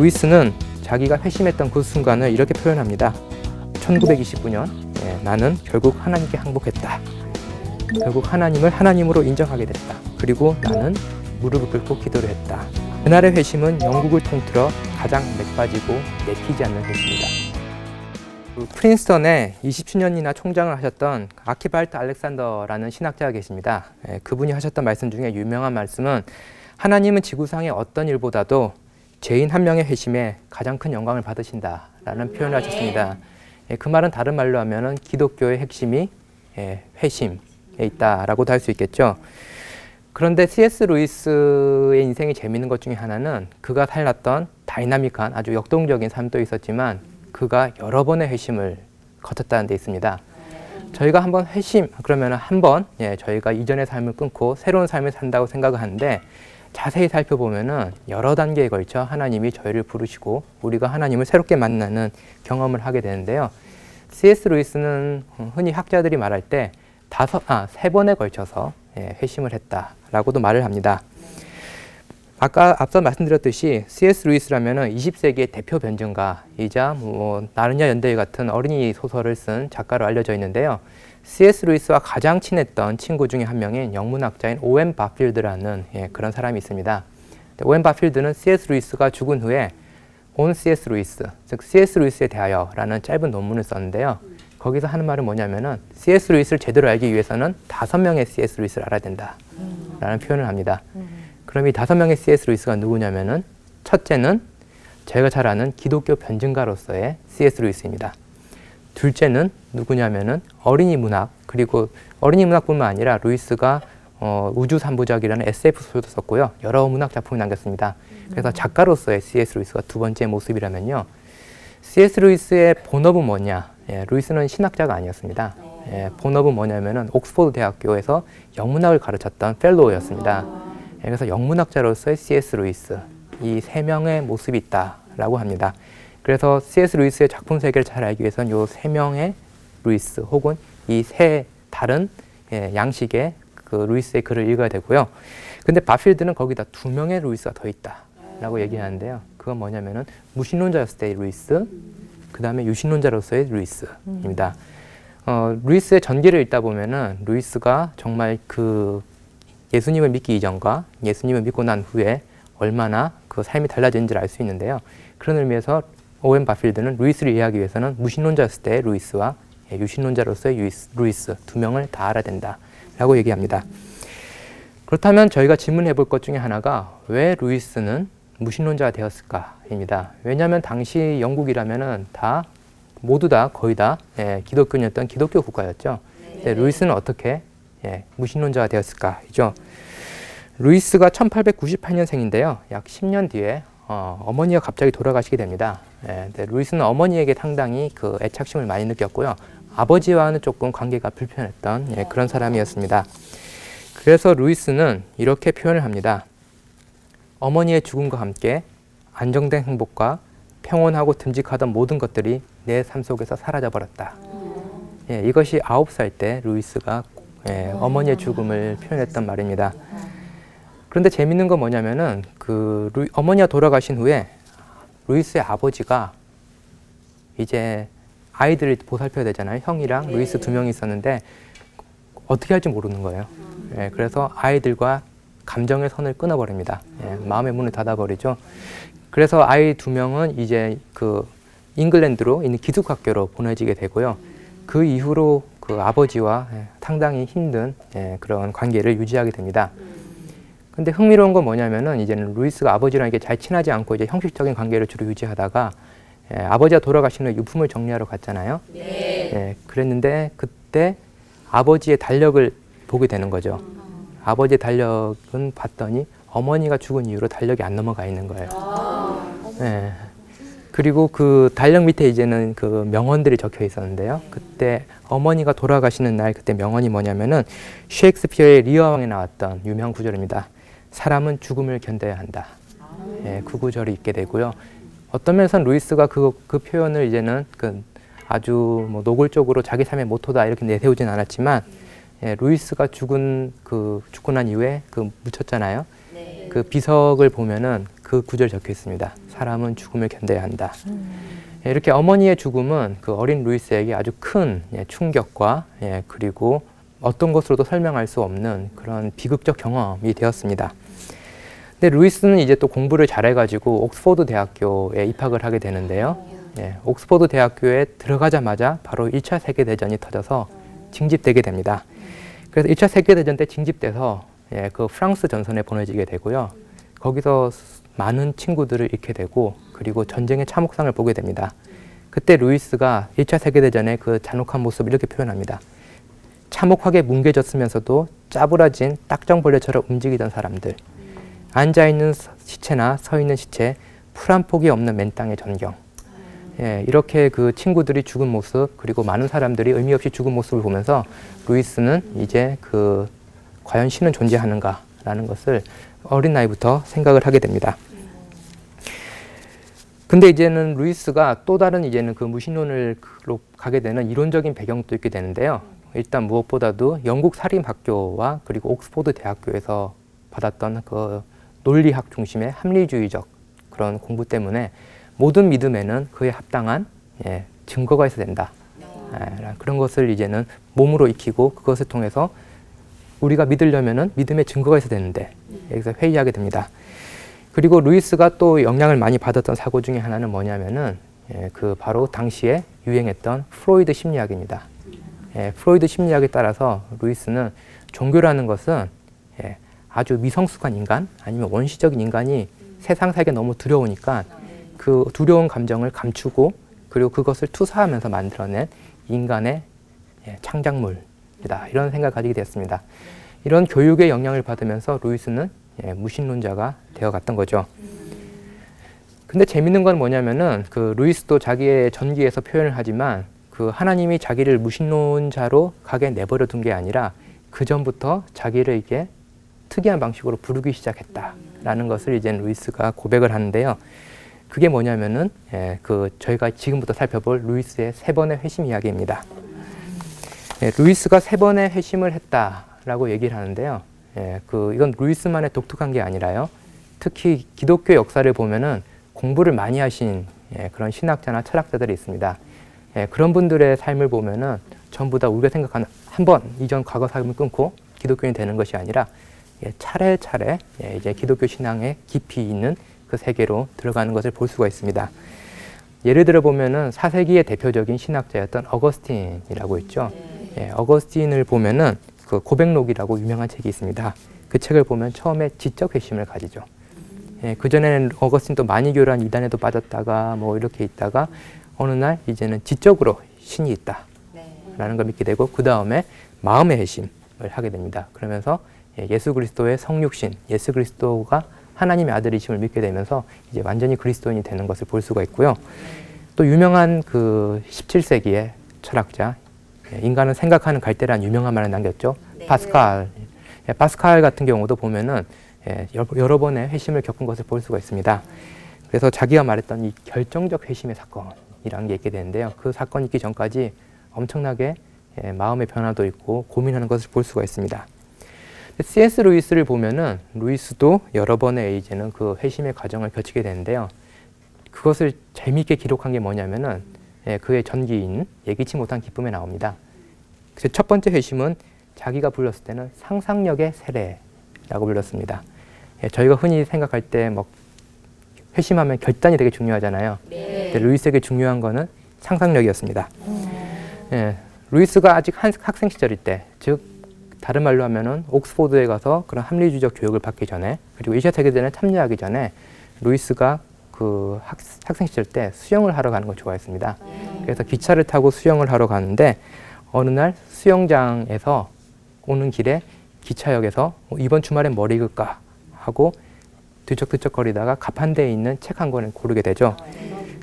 루이스는 자기가 회심했던 그 순간을 이렇게 표현합니다. 1929년 나는 결국 하나님께 항복했다. 결국 하나님을 하나님으로 인정하게 됐다. 그리고 나는 무릎을 꿇고 기도를 했다. 그날의 회심은 영국을 통틀어 가장 맥빠지고 내키지 않는 회심이다. 프린스턴에 20주년이나 총장을 하셨던 아키발트 알렉산더라는 신학자가 계십니다. 그분이 하셨던 말씀 중에 유명한 말씀은 하나님은 지구상의 어떤 일보다도 죄인 한 명의 회심에 가장 큰 영광을 받으신다라는 표현을 하셨습니다. 그 말은 다른 말로 하면은 기독교의 핵심이 회심에 있다라고도 할 수 있겠죠. 그런데 C.S. 루이스의 인생이 재미있는 것 중에 하나는 그가 살았던 다이나믹한 아주 역동적인 삶도 있었지만 그가 여러 번의 회심을 거쳤다는 데 있습니다. 저희가 한번 회심 그러면 한번 저희가 이전의 삶을 끊고 새로운 삶을 산다고 생각을 하는데 자세히 살펴보면은 여러 단계에 걸쳐 하나님이 저희를 부르시고 우리가 하나님을 새롭게 만나는 경험을 하게 되는데요. C.S. 루이스는 흔히 학자들이 말할 때 세 번에 걸쳐서 회심을 했다라고도 말을 합니다. 아까 앞서 말씀드렸듯이 C.S. 루이스라면은 20세기의 대표 변증가이자 나르냐 연대의 같은 어린이 소설을 쓴 작가로 알려져 있는데요. C.S. 루이스와 가장 친했던 친구 중에 한 명인 영문학자인 오웬 바필드라는 그런 사람이 있습니다. 오웬 바필드는 C.S. 루이스가 죽은 후에 On C.S. 루이스, 즉 C.S. 루이스에 대하여라는 짧은 논문을 썼는데요. 거기서 하는 말은 뭐냐면은 C.S. 루이스를 제대로 알기 위해서는 5명의 C.S. 루이스를 알아야 된다라는 표현을 합니다. 그럼 이 5명의 C.S. 루이스가 누구냐면은 첫째는 저희가 잘 아는 기독교 변증가로서의 C.S. 루이스입니다. 둘째는 누구냐면은 어린이 문학, 그리고 어린이 문학뿐만 아니라 루이스가 우주 3부작이라는 SF 소설도 썼고요. 여러 문학 작품을 남겼습니다. 그래서 작가로서의 C.S. 루이스가 두 번째 모습이라면요. C.S. 루이스의 본업은 뭐냐? 루이스는 신학자가 아니었습니다. 본업은 뭐냐면은 옥스퍼드 대학교에서 영문학을 가르쳤던 펠로우였습니다. 그래서 영문학자로서의 C.S. 루이스, 이 세 명의 모습이 있다라고 합니다. 그래서 C.S. 루이스의 작품 세계를 잘 알기 위해서는 이 세 명의 루이스 혹은 이 세 다른 양식의 그 루이스의 글을 읽어야 되고요. 근데 바필드는 거기다 2명의 루이스가 더 있다라고 얘기하는데요. 그건 뭐냐면은 무신론자였을 때의 루이스, 그 다음에 유신론자로서의 루이스입니다. 루이스의 전기를 읽다 보면은 루이스가 정말 그 예수님을 믿기 이전과 예수님을 믿고 난 후에 얼마나 그 삶이 달라진지를 알 수 있는데요. 그런 의미에서 오웬 바필드는 루이스를 이해하기 위해서는 무신론자였을 때의 루이스와 유신론자로서의 루이스 2명을 다 알아야 된다라고 얘기합니다. 그렇다면 저희가 질문해 볼 것 중에 하나가 왜 루이스는 무신론자가 되었을까입니다. 왜냐하면 당시 영국이라면은 모두 다 거의 다 기독교인이었던 기독교 국가였죠. 네. 루이스는 어떻게 무신론자가 되었을까이죠. 루이스가 1898년생인데요. 약 10년 뒤에 어머니가 갑자기 돌아가시게 됩니다. 루이스는 어머니에게 상당히 그 애착심을 많이 느꼈고요. 아버지와는 조금 관계가 불편했던 그런 사람이었습니다. 그래서 루이스는 이렇게 표현을 합니다. 어머니의 죽음과 함께 안정된 행복과 평온하고 듬직하던 모든 것들이 내 삶 속에서 사라져버렸다. 이것이 9살 때 루이스가 어머니의 죽음을 표현했던 말입니다. 그런데 재밌는 건 뭐냐면은 어머니가 돌아가신 후에 루이스의 아버지가 이제 아이들을 보살펴야 되잖아요. 형이랑 루이스 2명이 있었는데 어떻게 할지 모르는 거예요. 그래서 아이들과 감정의 선을 끊어버립니다. 마음의 문을 닫아버리죠. 그래서 아이 2명은 이제 그 잉글랜드로 있는 기숙학교로 보내지게 되고요. 그 이후로 그 아버지와 상당히 힘든 그런 관계를 유지하게 됩니다. 근데 흥미로운 건 뭐냐면은 이제는 루이스가 아버지랑 이게 잘 친하지 않고 이제 형식적인 관계를 주로 유지하다가 아버지가 돌아가신 후에 유품을 정리하러 갔잖아요. 그랬는데 그때 아버지의 달력을 보게 되는 거죠. 아버지의 달력은 봤더니 어머니가 죽은 이후로 달력이 안 넘어가 있는 거예요. 그리고 그 달력 밑에 이제는 그 명언들이 적혀 있었는데요. 그때 어머니가 돌아가시는 날 그때 명언이 뭐냐면은 셰익스피어의 리어왕에 나왔던 유명 구절입니다. 사람은 죽음을 견뎌야 한다. 그 구절이 있게 되고요. 어떤 면에서는 루이스가 그 표현을 이제는 아주 노골적으로 자기 삶의 모토다 이렇게 내세우진 않았지만 루이스가 죽고 난 이후에 묻혔잖아요. 그 비석을 보면은 그 구절이 적혀 있습니다. 사람은 죽음을 견뎌야 한다. 이렇게 어머니의 죽음은 그 어린 루이스에게 아주 큰 충격과 그리고 어떤 것으로도 설명할 수 없는 그런 비극적 경험이 되었습니다. 근데 루이스는 이제 또 공부를 잘해가지고 옥스퍼드 대학교에 입학을 하게 되는데요. 옥스퍼드 대학교에 들어가자마자 바로 1차 세계대전이 터져서 징집되게 됩니다. 그래서 1차 세계대전 때 징집돼서 그 프랑스 전선에 보내지게 되고요. 거기서 많은 친구들을 잃게 되고 그리고 전쟁의 참혹상을 보게 됩니다. 그때 루이스가 1차 세계대전의 그 잔혹한 모습을 이렇게 표현합니다. 참혹하게 뭉개졌으면서도 짜부라진 딱정벌레처럼 움직이던 사람들, 앉아있는 시체나 서있는 시체, 풀 한 폭이 없는 맨 땅의 전경. 이렇게 그 친구들이 죽은 모습 그리고 많은 사람들이 의미 없이 죽은 모습을 보면서 루이스는 이제 그 과연 신은 존재하는가라는 것을 어린 나이부터 생각을 하게 됩니다. 근데 이제는 루이스가 또 다른 이제는 그 무신론으로 가게 되는 이론적인 배경도 있게 되는데요. 일단 무엇보다도 영국 사립학교와 그리고 옥스퍼드 대학교에서 받았던 그 논리학 중심의 합리주의적 그런 공부 때문에 모든 믿음에는 그에 합당한 증거가 있어야 된다. 그런 것을 이제는 몸으로 익히고 그것을 통해서 우리가 믿으려면은 믿음의 증거가 있어야 되는데 여기서 회의하게 됩니다. 그리고 루이스가 또 영향을 많이 받았던 사고 중에 하나는 뭐냐면은 그 바로 당시에 유행했던 프로이드 심리학입니다. 프로이드 심리학에 따라서 루이스는 종교라는 것은 아주 미성숙한 인간 아니면 원시적인 인간이 세상 살기가 너무 두려우니까 그 두려운 감정을 감추고 그리고 그것을 투사하면서 만들어낸 인간의 창작물이다. 이런 생각을 가지게 되었습니다. 이런 교육의 영향을 받으면서 루이스는 무신론자가 되어갔던 거죠. 근데 재밌는 건 뭐냐면은 그 루이스도 자기의 전기에서 표현을 하지만 그 하나님이 자기를 무신론자로 가게 내버려 둔 게 아니라 그 전부터 자기를 이게 특이한 방식으로 부르기 시작했다라는 것을 이제 루이스가 고백을 하는데요. 그게 뭐냐면은 그 저희가 지금부터 살펴볼 루이스의 3번의 회심 이야기입니다. 루이스가 3번의 회심을 했다라고 얘기를 하는데요. 이건 루이스만의 독특한 게 아니라요. 특히 기독교 역사를 보면은 공부를 많이 하신 그런 신학자나 철학자들이 있습니다. 그런 분들의 삶을 보면은 전부 다 우리가 생각하는 한 번 이전 과거 삶을 끊고 기독교인이 되는 것이 아니라 차례차례 이제 기독교 신앙에 깊이 있는 그 세계로 들어가는 것을 볼 수가 있습니다. 예를 들어 보면은 4세기의 대표적인 신학자였던 어거스틴이라고 있죠. 어거스틴을 보면은 그 고백록이라고 유명한 책이 있습니다. 그 책을 보면 처음에 지적 회심을 가지죠. 그 전에는 어거스틴도 만이교란 이단에도 빠졌다가 뭐 이렇게 있다가 어느 날 이제는 지적으로 신이 있다라는 걸 믿게 되고 그 다음에 마음의 회심을 하게 됩니다. 그러면서 예수 그리스도의 성육신, 예수 그리스도가 하나님의 아들이심을 믿게 되면서 이제 완전히 그리스도인이 되는 것을 볼 수가 있고요. 또 유명한 그 17세기의 철학자, 인간은 생각하는 갈대라는 유명한 말을 남겼죠. 파스칼. 파스칼 같은 경우도 보면은 여러 번의 회심을 겪은 것을 볼 수가 있습니다. 그래서 자기가 말했던 이 결정적 회심의 사건이라는 게 있게 되는데요. 그 사건이 있기 전까지 엄청나게 마음의 변화도 있고 고민하는 것을 볼 수가 있습니다. C.S. 루이스를 보면은 루이스도 여러 번의 이제는 그 회심의 과정을 거치게 되는데요. 그것을 재미있게 기록한 게 뭐냐면은 그의 전기인 예기치 못한 기쁨에 나옵니다. 그래서 첫 번째 회심은 자기가 불렀을 때는 상상력의 세례라고 불렀습니다. 저희가 흔히 생각할 때 뭐 회심하면 결단이 되게 중요하잖아요. 근데 루이스에게 중요한 거는 상상력이었습니다. 루이스가 아직 학생 시절일 때, 즉 다른 말로 하면은 옥스퍼드에 가서 그런 합리주의적 교육을 받기 전에 그리고 2차 세계대전에 참여하기 전에 루이스가 그 학생 시절 때 수영을 하러 가는 걸 좋아했습니다. 그래서 기차를 타고 수영을 하러 가는데 어느 날 수영장에서 오는 길에 기차역에서 이번 주말엔 뭘 읽을까 하고 뒤척뒤척거리다가 가판대에 있는 책 한 권을 고르게 되죠.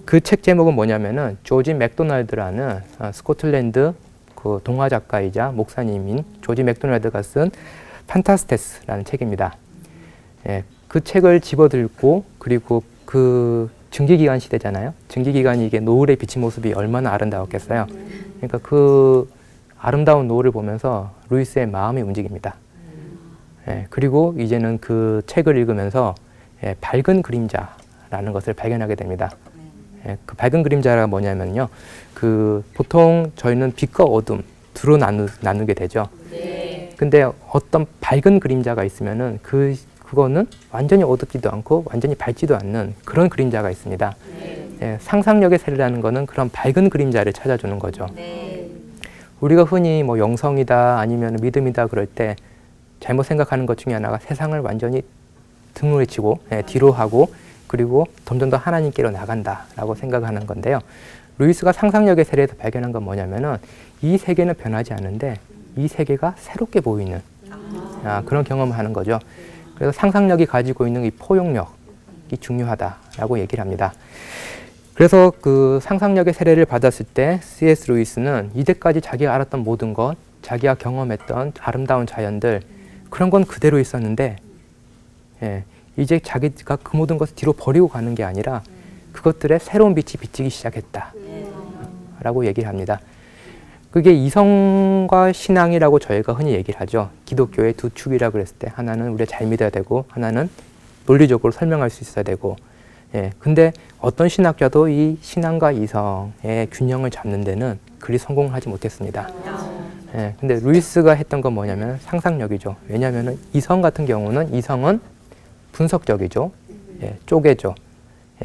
그 책 제목은 뭐냐면은 조지 맥도날드라는 스코틀랜드 그 동화 작가이자 목사님인 조지 맥도날드가 쓴 판타스테스라는 책입니다. 그 책을 집어들고 그리고 그 증기기관 시대잖아요. 증기기관이 이게 노을에 비친 모습이 얼마나 아름다웠겠어요. 그러니까 그 아름다운 노을을 보면서 루이스의 마음이 움직입니다. 그리고 이제는 그 책을 읽으면서 밝은 그림자라는 것을 발견하게 됩니다. 그 밝은 그림자가 뭐냐면요. 그 보통 저희는 빛과 어둠 두로 나누게 되죠. 근데 어떤 밝은 그림자가 있으면은 그거는 완전히 어둡지도 않고 완전히 밝지도 않는 그런 그림자가 있습니다. 상상력의 세례라는 거는 그런 밝은 그림자를 찾아주는 거죠. 우리가 흔히 뭐 영성이다 아니면 믿음이다 그럴 때 잘못 생각하는 것 중에 하나가 세상을 완전히 등을 치고 뒤로 하고 그리고 점점 더 하나님께로 나간다라고 생각하는 건데요. 루이스가 상상력의 세례에서 발견한 건 뭐냐면은 이 세계는 변하지 않는데 이 세계가 새롭게 보이는 그런 경험을 하는 거죠. 그래서 상상력이 가지고 있는 이 포용력이 중요하다라고 얘기를 합니다. 그래서 그 상상력의 세례를 받았을 때 C.S. 루이스는 이때까지 자기가 알았던 모든 것, 자기가 경험했던 아름다운 자연들 그런 건 그대로 있었는데 이제 자기가 그 모든 것을 뒤로 버리고 가는 게 아니라 그것들의 새로운 빛이 비치기 시작했다 라고 얘기를 합니다. 그게 이성과 신앙이라고 저희가 흔히 얘기를 하죠. 기독교의 두 축이라고 그랬을 때 하나는 우리가 잘 믿어야 되고 하나는 논리적으로 설명할 수 있어야 되고 근데 어떤 신학자도 이 신앙과 이성의 균형을 잡는 데는 그리 성공을 하지 못했습니다. 근데 루이스가 했던 건 뭐냐면 상상력이죠. 왜냐하면 이성 같은 경우는 이성은 분석적이죠. 쪼개죠.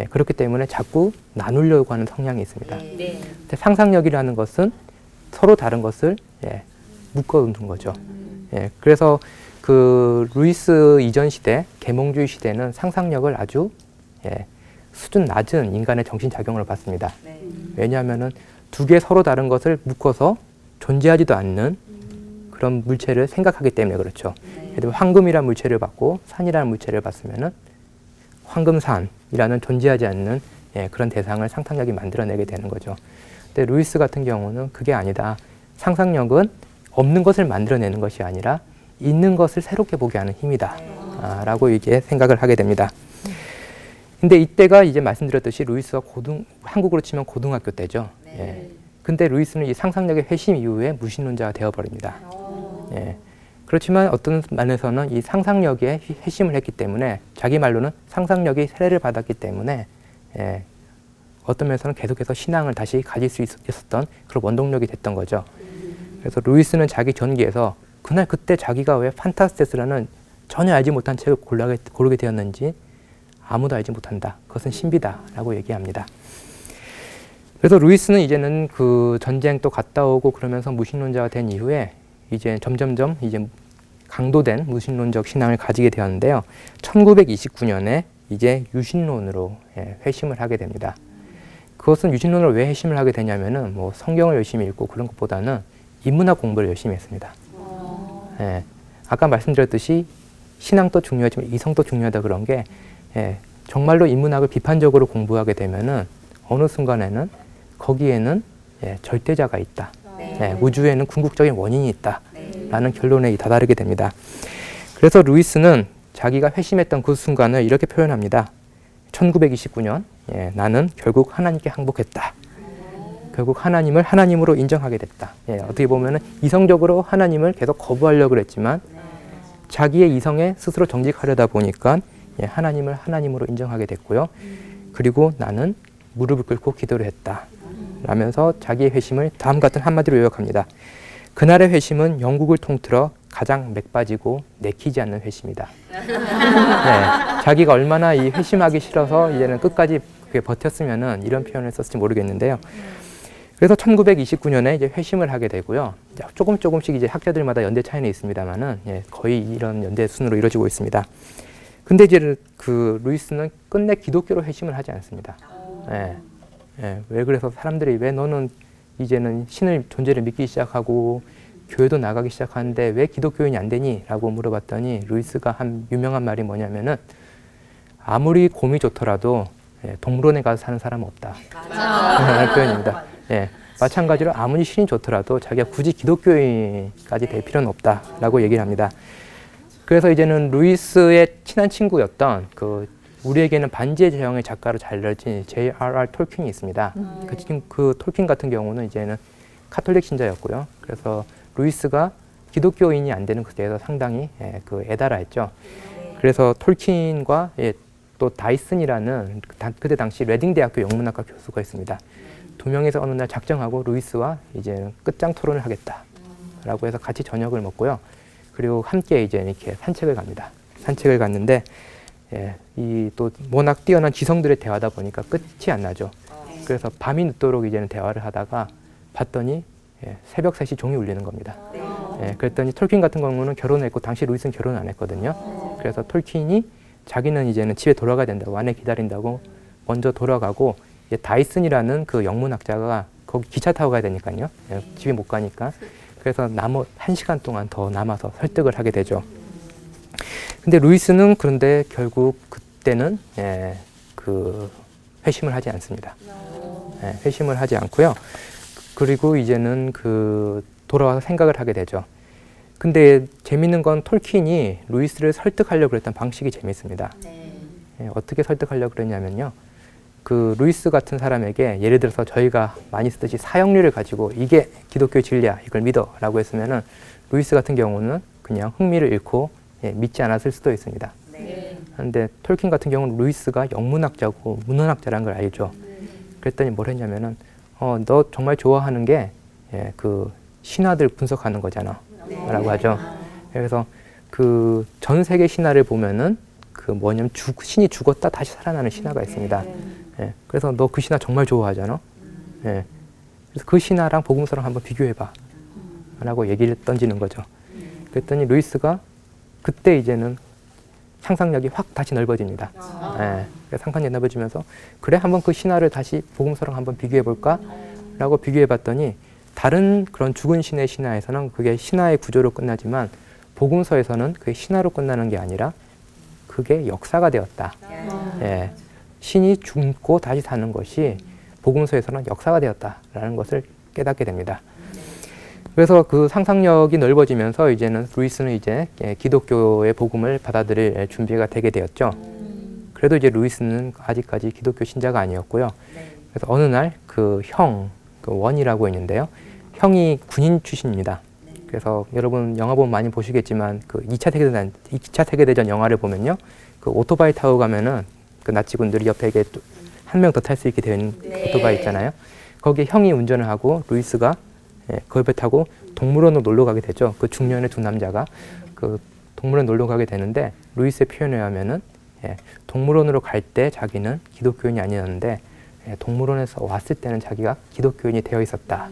그렇기 때문에 자꾸 나누려고 하는 성향이 있습니다. 근데 상상력이라는 것은 서로 다른 것을 묶어놓는 거죠. 그래서 그 루이스 이전 시대, 계몽주의 시대는 상상력을 아주 수준 낮은 인간의 정신작용으로 봤습니다. 왜냐하면 두 개 서로 다른 것을 묶어서 존재하지도 않는 그런 물체를 생각하기 때문에 그렇죠. 예를 들면 황금이라는 물체를 받고 산이라는 물체를 봤으면은 황금산이라는 존재하지 않는 그런 대상을 상상력이 만들어내게 되는 거죠. 근데 루이스 같은 경우는 그게 아니다. 상상력은 없는 것을 만들어내는 것이 아니라 있는 것을 새롭게 보게 하는 힘이다. 라고 이게 생각을 하게 됩니다. 근데 이때가 이제 말씀드렸듯이 루이스가 한국으로 치면 고등학교 때죠. 근데 루이스는 이 상상력의 회심 이후에 무신론자가 되어버립니다. 그렇지만 어떤 면에서는 이 상상력에 회심을 했기 때문에 자기 말로는 상상력이 세례를 받았기 때문에 어떤 면에서는 계속해서 신앙을 다시 가질 수 있었던 그런 원동력이 됐던 거죠. 그래서 루이스는 자기 전기에서 그때 자기가 왜 판타스테스라는 전혀 알지 못한 책을 고르게 되었는지 아무도 알지 못한다. 그것은 신비다라고 얘기합니다. 그래서 루이스는 이제는 그 전쟁 또 갔다 오고 그러면서 무신론자가 된 이후에 이제 점점점 이제 강도된 무신론적 신앙을 가지게 되었는데요. 1929년에 이제 유신론으로 회심을 하게 됩니다. 그것은 유신론으로 왜 회심을 하게 되냐면은 뭐 성경을 열심히 읽고 그런 것보다는 인문학 공부를 열심히 했습니다. 아까 말씀드렸듯이 신앙도 중요하지만 이성도 중요하다 그런 게 정말로 인문학을 비판적으로 공부하게 되면은 어느 순간에는 거기에는 절대자가 있다. 우주에는 궁극적인 원인이 있다. 라는 결론에 다다르게 됩니다. 그래서 루이스는 자기가 회심했던 그 순간을 이렇게 표현합니다. 1929년 나는 결국 하나님께 항복했다. 결국 하나님을 하나님으로 인정하게 됐다. 어떻게 보면 이성적으로 하나님을 계속 거부하려고 했지만 자기의 이성에 스스로 정직하려다 보니까 하나님을 하나님으로 인정하게 됐고요. 그리고 나는 무릎을 꿇고 기도를 했다. 라면서 자기의 회심을 다음 같은 한마디로 요약합니다. 그날의 회심은 영국을 통틀어 가장 맥 빠지고 내키지 않는 회심이다. 자기가 얼마나 이 회심하기 싫어서 이제는 끝까지 버텼으면은 이런 표현을 썼을지 모르겠는데요. 그래서 1929년에 이제 회심을 하게 되고요. 조금씩 이제 학자들마다 연대 차이는 있습니다만은 거의 이런 연대 순으로 이루어지고 있습니다. 근데 이제 그 루이스는 끝내 기독교로 회심을 하지 않습니다. 왜 그래서 사람들이 왜 너는 이제는 신을 존재를 믿기 시작하고 교회도 나가기 시작하는데 왜 기독교인이 안 되니? 라고 물어봤더니 루이스가 한 유명한 말이 뭐냐면은 아무리 곰이 좋더라도 동물원에 가서 사는 사람은 없다. 라는 표현입니다. 마찬가지로 아무리 신이 좋더라도 자기가 굳이 기독교인까지 될 필요는 없다라고 얘기를 합니다. 그래서 이제는 루이스의 친한 친구였던 우리에게는 반지의 제왕의 작가로 잘 알려진 J.R.R. 톨킨이 있습니다. 그 톨킨 같은 경우는 이제는 카톨릭 신자였고요. 그래서 루이스가 기독교인이 안 되는 것에 대해서 상당히 애달아했죠. 그래서 톨킨과 또 다이슨이라는 그때 당시 레딩 대학교 영문학과 교수가 있습니다. 두 명이서 어느 날 작정하고 루이스와 이제 끝장 토론을 하겠다라고 해서 같이 저녁을 먹고요. 그리고 함께 이제 이렇게 산책을 갑니다. 산책을 갔는데 이 또 워낙 뛰어난 지성들의 대화다 보니까 끝이 안 나죠. 그래서 밤이 늦도록 이제는 대화를 하다가 봤더니 새벽 3시 종이 울리는 겁니다. 그랬더니 톨킨 같은 경우는 결혼했고 당시 루이스는 결혼 안 했거든요. 그래서 톨킨이 자기는 이제는 집에 돌아가야 된다고 아내 기다린다고 먼저 돌아가고 다이슨이라는 그 영문학자가 거기 기차 타고 가야 되니까요. 집에 못 가니까. 그래서 1시간 동안 더 남아서 설득을 하게 되죠. 근데 루이스는 그런데 결국 그때는 그 회심을 하지 않습니다. 회심을 하지 않고요. 그리고 이제는 그 돌아와서 생각을 하게 되죠. 근데 재밌는 건 톨킨이 루이스를 설득하려고 그랬던 방식이 재밌습니다. 어떻게 설득하려고 그랬냐면요. 그 루이스 같은 사람에게 예를 들어서 저희가 많이 쓰듯이 사형리를 가지고 이게 기독교의 진리야, 이걸 믿어 라고 했으면은 루이스 같은 경우는 그냥 흥미를 잃고 믿지 않았을 수도 있습니다. 그런데 톨킨 같은 경우는 루이스가 영문학자고 문헌학자라는 걸 알죠. 그랬더니 뭘 했냐면은 너 정말 좋아하는 게 그 신화들 분석하는 거잖아 라고 하죠. 그래서 그 전 세계 신화를 보면은 그 뭐냐면 신이 죽었다 다시 살아나는 신화가 있습니다. 그래서 너 그 신화 정말 좋아하잖아. 그래서 그 신화랑 복음서랑 한번 비교해봐 라고 얘기를 던지는 거죠. 그랬더니 루이스가 그때 이제는 상상력이 확 다시 넓어집니다. 상상력이 넓어지면서 그래 한번 그 신화를 다시 복음서랑 한번 비교해볼까? 라고 비교해봤더니 다른 그런 죽은 신의 신화에서는 그게 신화의 구조로 끝나지만 복음서에서는 그게 신화로 끝나는 게 아니라 그게 역사가 되었다. 신이 죽고 다시 사는 것이 복음서에서는 역사가 되었다라는 것을 깨닫게 됩니다. 그래서 그 상상력이 넓어지면서 이제는 루이스는 이제 기독교의 복음을 받아들일 준비가 되게 되었죠. 그래도 이제 루이스는 아직까지 기독교 신자가 아니었고요. 그래서 어느 날 그 형, 그 원이라고 있는데요. 형이 군인 출신입니다. 그래서 여러분 영화 보면 많이 보시겠지만 그 2차 세계대전 영화를 보면요. 그 오토바이 타고 가면은 그 나치군들이 옆에 한 명 더 탈 수 있게 된 오토바이 있잖아요. 거기에 형이 운전을 하고 루이스가 그 옆에 타고 동물원으로 놀러 가게 되죠. 그 중년의 두 남자가 그 동물원 놀러 가게 되는데 루이스의 표현에 의하면은 동물원으로 갈 때 자기는 기독교인이 아니었는데 동물원에서 왔을 때는 자기가 기독교인이 되어 있었다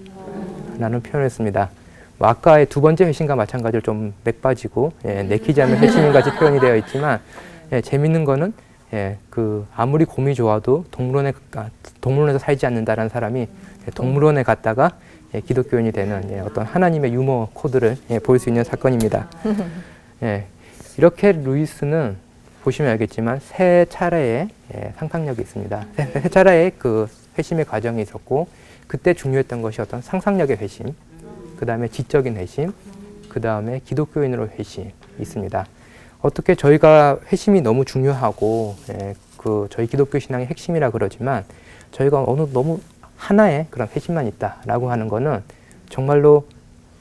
라는 표현을 했습니다. 뭐 아까의 두 번째 회심과 마찬가지로 좀 맥 빠지고 내키지 않는 회심인같이 표현이 되어 있지만 재밌는 거는 그 아무리 곰이 좋아도 동물원에서 살지 않는다라는 사람이 동물원에 갔다가 기독교인이 되는 어떤 하나님의 유머 코드를 볼 수 있는 사건입니다. 이렇게 루이스는 보시면 알겠지만 세 차례의 상상력이 있습니다. 세 차례의 그 회심의 과정이 있었고 그때 중요했던 것이 어떤 상상력의 회심, 그 다음에 지적인 회심, 그 다음에 기독교인으로 회심이 있습니다. 어떻게 저희가 회심이 너무 중요하고 그 저희 기독교 신앙의 핵심이라 그러지만 저희가 너무 하나의 그런 회심만 있다라고 하는 거는 정말로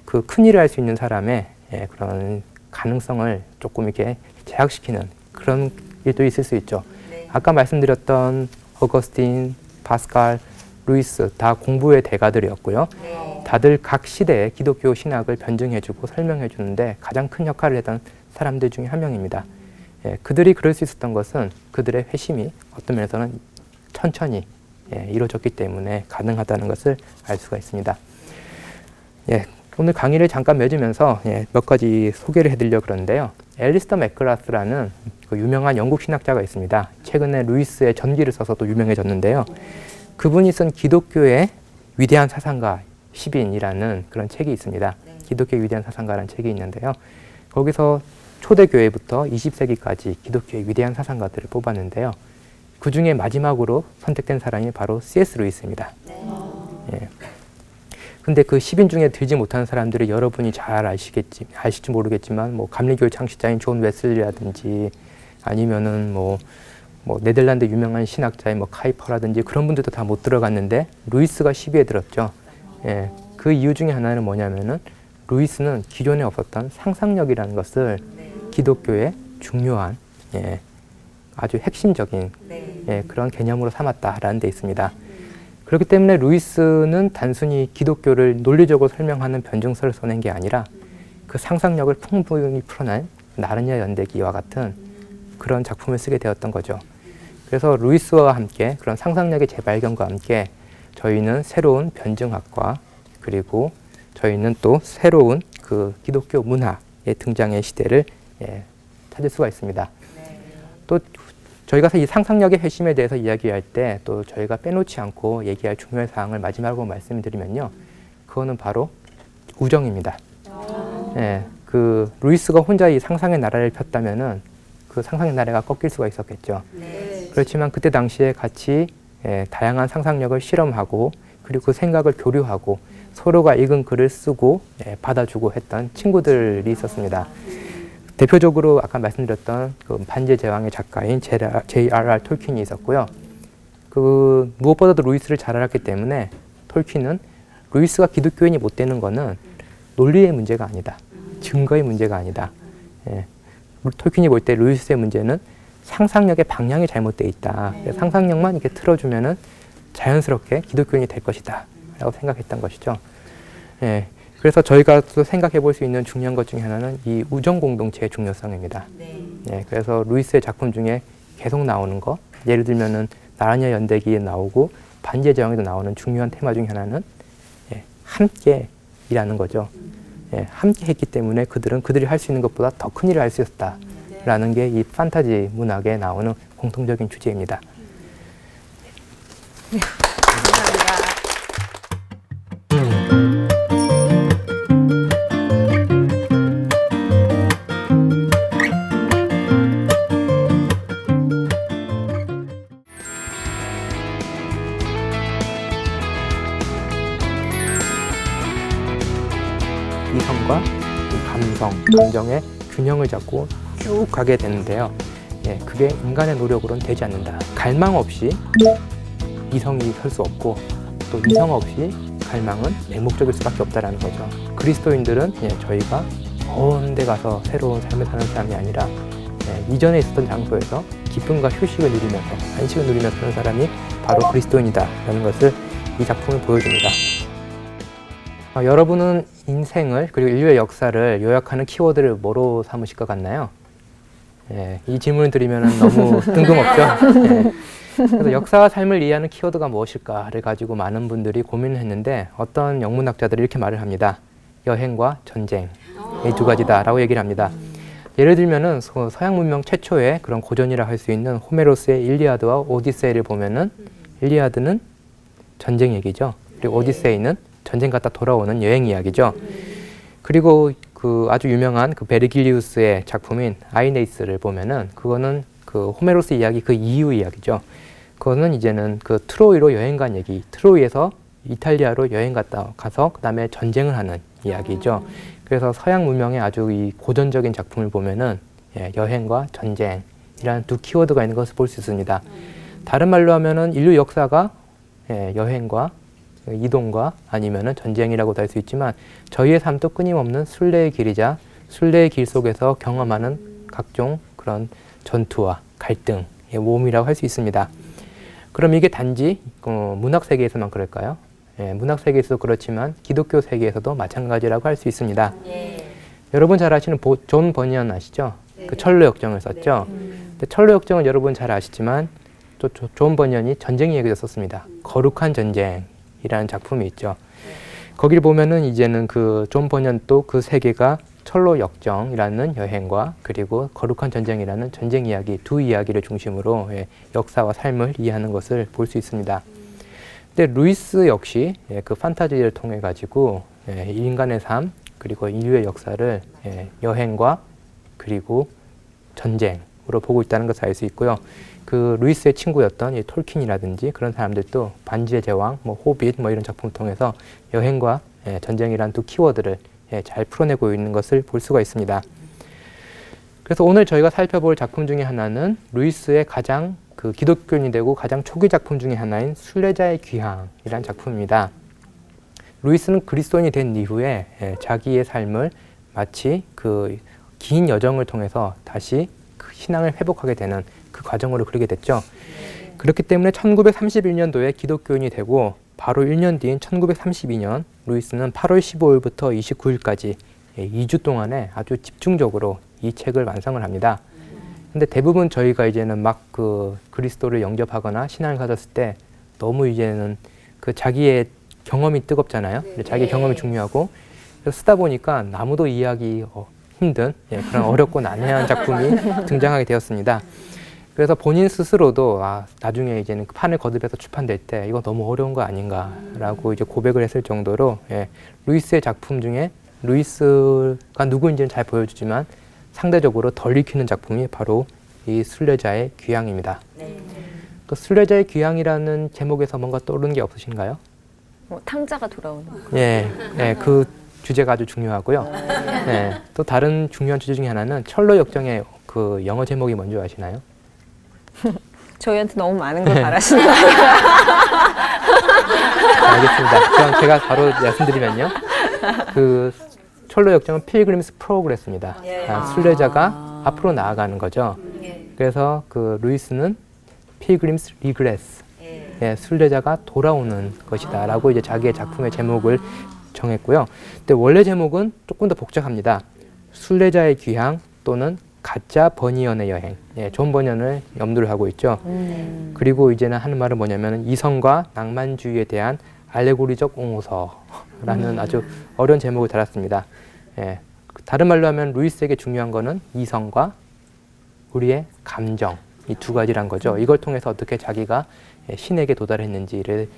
그 큰 일을 할 수 있는 사람의 그런 가능성을 조금 이렇게 제약시키는 그런 일도 있을 수 있죠. 아까 말씀드렸던 어거스틴, 파스칼, 루이스 다 공부의 대가들이었고요. 다들 각 시대의 기독교 신학을 변증해주고 설명해주는데 가장 큰 역할을 했던 사람들 중에 한 명입니다. 그들이 그럴 수 있었던 것은 그들의 회심이 어떤 면에서는 천천히 이루어졌기 때문에 가능하다는 것을 알 수가 있습니다. 오늘 강의를 잠깐 맺으면서 몇 가지 소개를 해드리려고 그러는데요. 앨리스터 맥글라스라는 그 유명한 영국 신학자가 있습니다. 최근에 루이스의 전기를 써서도 유명해졌는데요. 그분이 쓴 기독교의 위대한 사상가 10인이라는 그런 책이 있습니다. 기독교의 위대한 사상가라는 책이 있는데요. 거기서 초대교회부터 20세기까지 기독교의 위대한 사상가들을 뽑았는데요. 그 중에 마지막으로 선택된 사람이 바로 C.S. 루이스입니다. 근데 그 10인 중에 들지 못하는 사람들이 여러분이 잘 아실지 모르겠지만 뭐 감리교회 창시자인 존 웨슬리라든지 아니면은 뭐 네덜란드 유명한 신학자인 뭐 카이퍼라든지 그런 분들도 다 못 들어갔는데 루이스가 10위에 들었죠. 그 이유 중에 하나는 뭐냐면은 루이스는 기존에 없었던 상상력이라는 것을 기독교의 중요한 아주 핵심적인 그런 개념으로 삼았다라는 데 있습니다. 그렇기 때문에 루이스는 단순히 기독교를 논리적으로 설명하는 변증서를 써낸 게 아니라 그 상상력을 풍부히 풀어낸 나르니아 연대기와 같은 그런 작품을 쓰게 되었던 거죠. 그래서 루이스와 함께 그런 상상력의 재발견과 함께 저희는 새로운 변증학과 그리고 저희는 또 새로운 그 기독교 문화의 등장의 시대를 찾을 수가 있습니다. 또 저희가 이 상상력의 핵심에 대해서 이야기할 때 또 저희가 빼놓지 않고 얘기할 중요한 사항을 마지막으로 말씀드리면요. 그거는 바로 우정입니다. 그 루이스가 혼자 이 상상의 나라를 폈다면은 그 상상의 나라가 꺾일 수가 있었겠죠. 그렇지만 그때 당시에 같이 다양한 상상력을 실험하고 그리고 그 생각을 교류하고 서로가 읽은 글을 쓰고 받아주고 했던 친구들이 있었습니다. 대표적으로 아까 말씀드렸던 그 반지의 제왕의 작가인 J.R.R. 톨킨이 있었고요. 그 무엇보다도 루이스를 잘 알았기 때문에 톨킨은 루이스가 기독교인이 못 되는 거는 논리의 문제가 아니다. 증거의 문제가 아니다. 톨킨이 볼 때 루이스의 문제는 상상력의 방향이 잘못되어 있다. 상상력만 이렇게 틀어주면은 자연스럽게 기독교인이 될 것이다. 라고 생각했던 것이죠. 그래서 저희가 또 생각해 볼 수 있는 중요한 것 중에 하나는 이 우정 공동체의 중요성입니다. 그래서 루이스의 작품 중에 계속 나오는 거, 예를 들면은 나르니아 연대기에 나오고 반지의 제왕에도 나오는 중요한 테마 중에 하나는 함께 일하는 거죠. 함께 했기 때문에 그들은 그들이 할 수 있는 것보다 더 큰 일을 할 수 있었다라는 게 이 판타지 문학에 나오는 공통적인 주제입니다. 감사합니다. 이성과 감성, 감정의 균형을 잡고 쭉 가게 되는데요. 그게 인간의 노력으로는 되지 않는다. 갈망 없이 이성이 설 수 없고 또 이성 없이 갈망은 맹목적일 수밖에 없다는 거죠. 그리스도인들은 저희가 먼 데 가서 새로운 삶을 사는 사람이 아니라 이전에 있었던 장소에서 기쁨과 휴식을 누리면서 안식을 누리면서 사는 사람이 바로 그리스도인이다라는 것을 이 작품을 보여줍니다. 여러분은 인생을 그리고 인류의 역사를 요약하는 키워드를 뭐로 삼으실 것 같나요? 이 질문을 드리면 너무 뜬금없죠? 그래서 역사와 삶을 이해하는 키워드가 무엇일까를 가지고 많은 분들이 고민을 했는데 어떤 영문학자들이 이렇게 말을 합니다. 여행과 전쟁, 이 두 가지다라고 얘기를 합니다. 예를 들면은 서양 문명 최초의 그런 고전이라 할 수 있는 호메로스의 일리아드와 오디세이를 보면은 일리아드는 전쟁 얘기죠. 그리고 오디세이는 전쟁 갔다 돌아오는 여행 이야기죠. 그리고 그 아주 유명한 그 베르길리우스의 작품인 아이네이스를 보면은 그거는 그 호메로스 이야기 그 이후 이야기죠. 그거는 이제는 그 트로이로 여행 간 얘기, 트로이에서 이탈리아로 여행 갔다 가서 그 다음에 전쟁을 하는 이야기죠. 그래서 서양 문명의 아주 이 고전적인 작품을 보면은 여행과 전쟁이라는 두 키워드가 있는 것을 볼 수 있습니다. 다른 말로 하면은 인류 역사가 여행과 이동과 아니면은 전쟁이라고도 할 수 있지만 저희의 삶도 끊임없는 순례의 길이자 순례의 길 속에서 경험하는 각종 그런 전투와 갈등의 모험이라고 할 수 있습니다. 그럼 이게 단지 문학 세계에서만 그럴까요? 문학 세계에서도 그렇지만 기독교 세계에서도 마찬가지라고 할 수 있습니다. 여러분 잘 아시는 존 버니언 아시죠? 그 철로 역정을 썼죠. 근데 철로 역정은 여러분 잘 아시지만 또 존 버니언이 전쟁 이야기를 썼습니다. 거룩한 전쟁이라는 작품이 있죠. 거기를 보면은 이제는 그 존 버니언 또 그 세계가 철로 역정이라는 여행과 그리고 거룩한 전쟁이라는 전쟁 이야기 두 이야기를 중심으로 역사와 삶을 이해하는 것을 볼 수 있습니다. 근데 루이스 역시 그 판타지를 통해 가지고 인간의 삶 그리고 인류의 역사를 여행과 그리고 전쟁으로 보고 있다는 것을 알 수 있고요. 그 루이스의 친구였던 이 톨킨이라든지 그런 사람들도 반지의 제왕, 뭐 호빗 뭐 이런 작품을 통해서 여행과 전쟁이란 두 키워드를 잘 풀어내고 있는 것을 볼 수가 있습니다. 그래서 오늘 저희가 살펴볼 작품 중에 하나는 루이스의 가장 그 기독교인이 되고 가장 초기 작품 중에 하나인 순례자의 귀향이라는 작품입니다. 루이스는 그리스도인이 된 이후에 자기의 삶을 마치 그 긴 여정을 통해서 다시 그 신앙을 회복하게 되는 그 과정으로 그러게 됐죠. 그렇기 때문에 1931년도에 기독교인이 되고 바로 1년 뒤인 1932년 루이스는 8월 15일부터 29일까지 2주 동안에 아주 집중적으로 이 책을 완성을 합니다. 근데 대부분 저희가 이제는 막 그 그리스도를 영접하거나 신앙을 가졌을 때 너무 이제는 그 자기의 경험이 뜨겁잖아요. 자기의 경험이 중요하고 그래서 쓰다 보니까 아무도 이해하기 힘든 그런 어렵고 난해한 작품이 등장하게 되었습니다. 그래서 본인 스스로도 나중에 이제는 판을 거듭해서 출판될 때 이거 너무 어려운 거 아닌가라고 이제 고백을 했을 정도로 루이스의 작품 중에 루이스가 누구인지는 잘 보여주지만 상대적으로 덜 익히는 작품이 바로 이 순례자의 귀향입니다. 그 순례자의 귀향이라는 제목에서 뭔가 떠오르는 게 없으신가요? 탕자가 돌아오는 거. 그 주제가 아주 중요하고요. 또 다른 중요한 주제 중에 하나는 철로 역정의 그 영어 제목이 뭔지 아시나요? 저희한테 너무 많은 걸 바라시는 거예요. 알겠습니다. 그럼 제가 바로 말씀드리면요. 그 철로 역정은 필그림스 프로그레스입니다. 순례자가 앞으로 나아가는 거죠. 그래서 그 루이스는 필그림스 리그레스, 순례자가 돌아오는 것이다라고 이제 자기의 작품의 제목을 정했고요. 근데 원래 제목은 조금 더 복잡합니다. 순례자의 귀향 또는 가짜 버니언의 여행. 존 버니언을 염두를 하고 있죠. 그리고 이제는 하는 말은 뭐냐면 이성과 낭만주의에 대한 알레고리적 옹호서라는 아주 어려운 제목을 달았습니다. 다른 말로 하면 루이스에게 중요한 거는 이성과 우리의 감정, 이 두 가지란 거죠. 이걸 통해서 어떻게 자기가 신에게 도달했는지를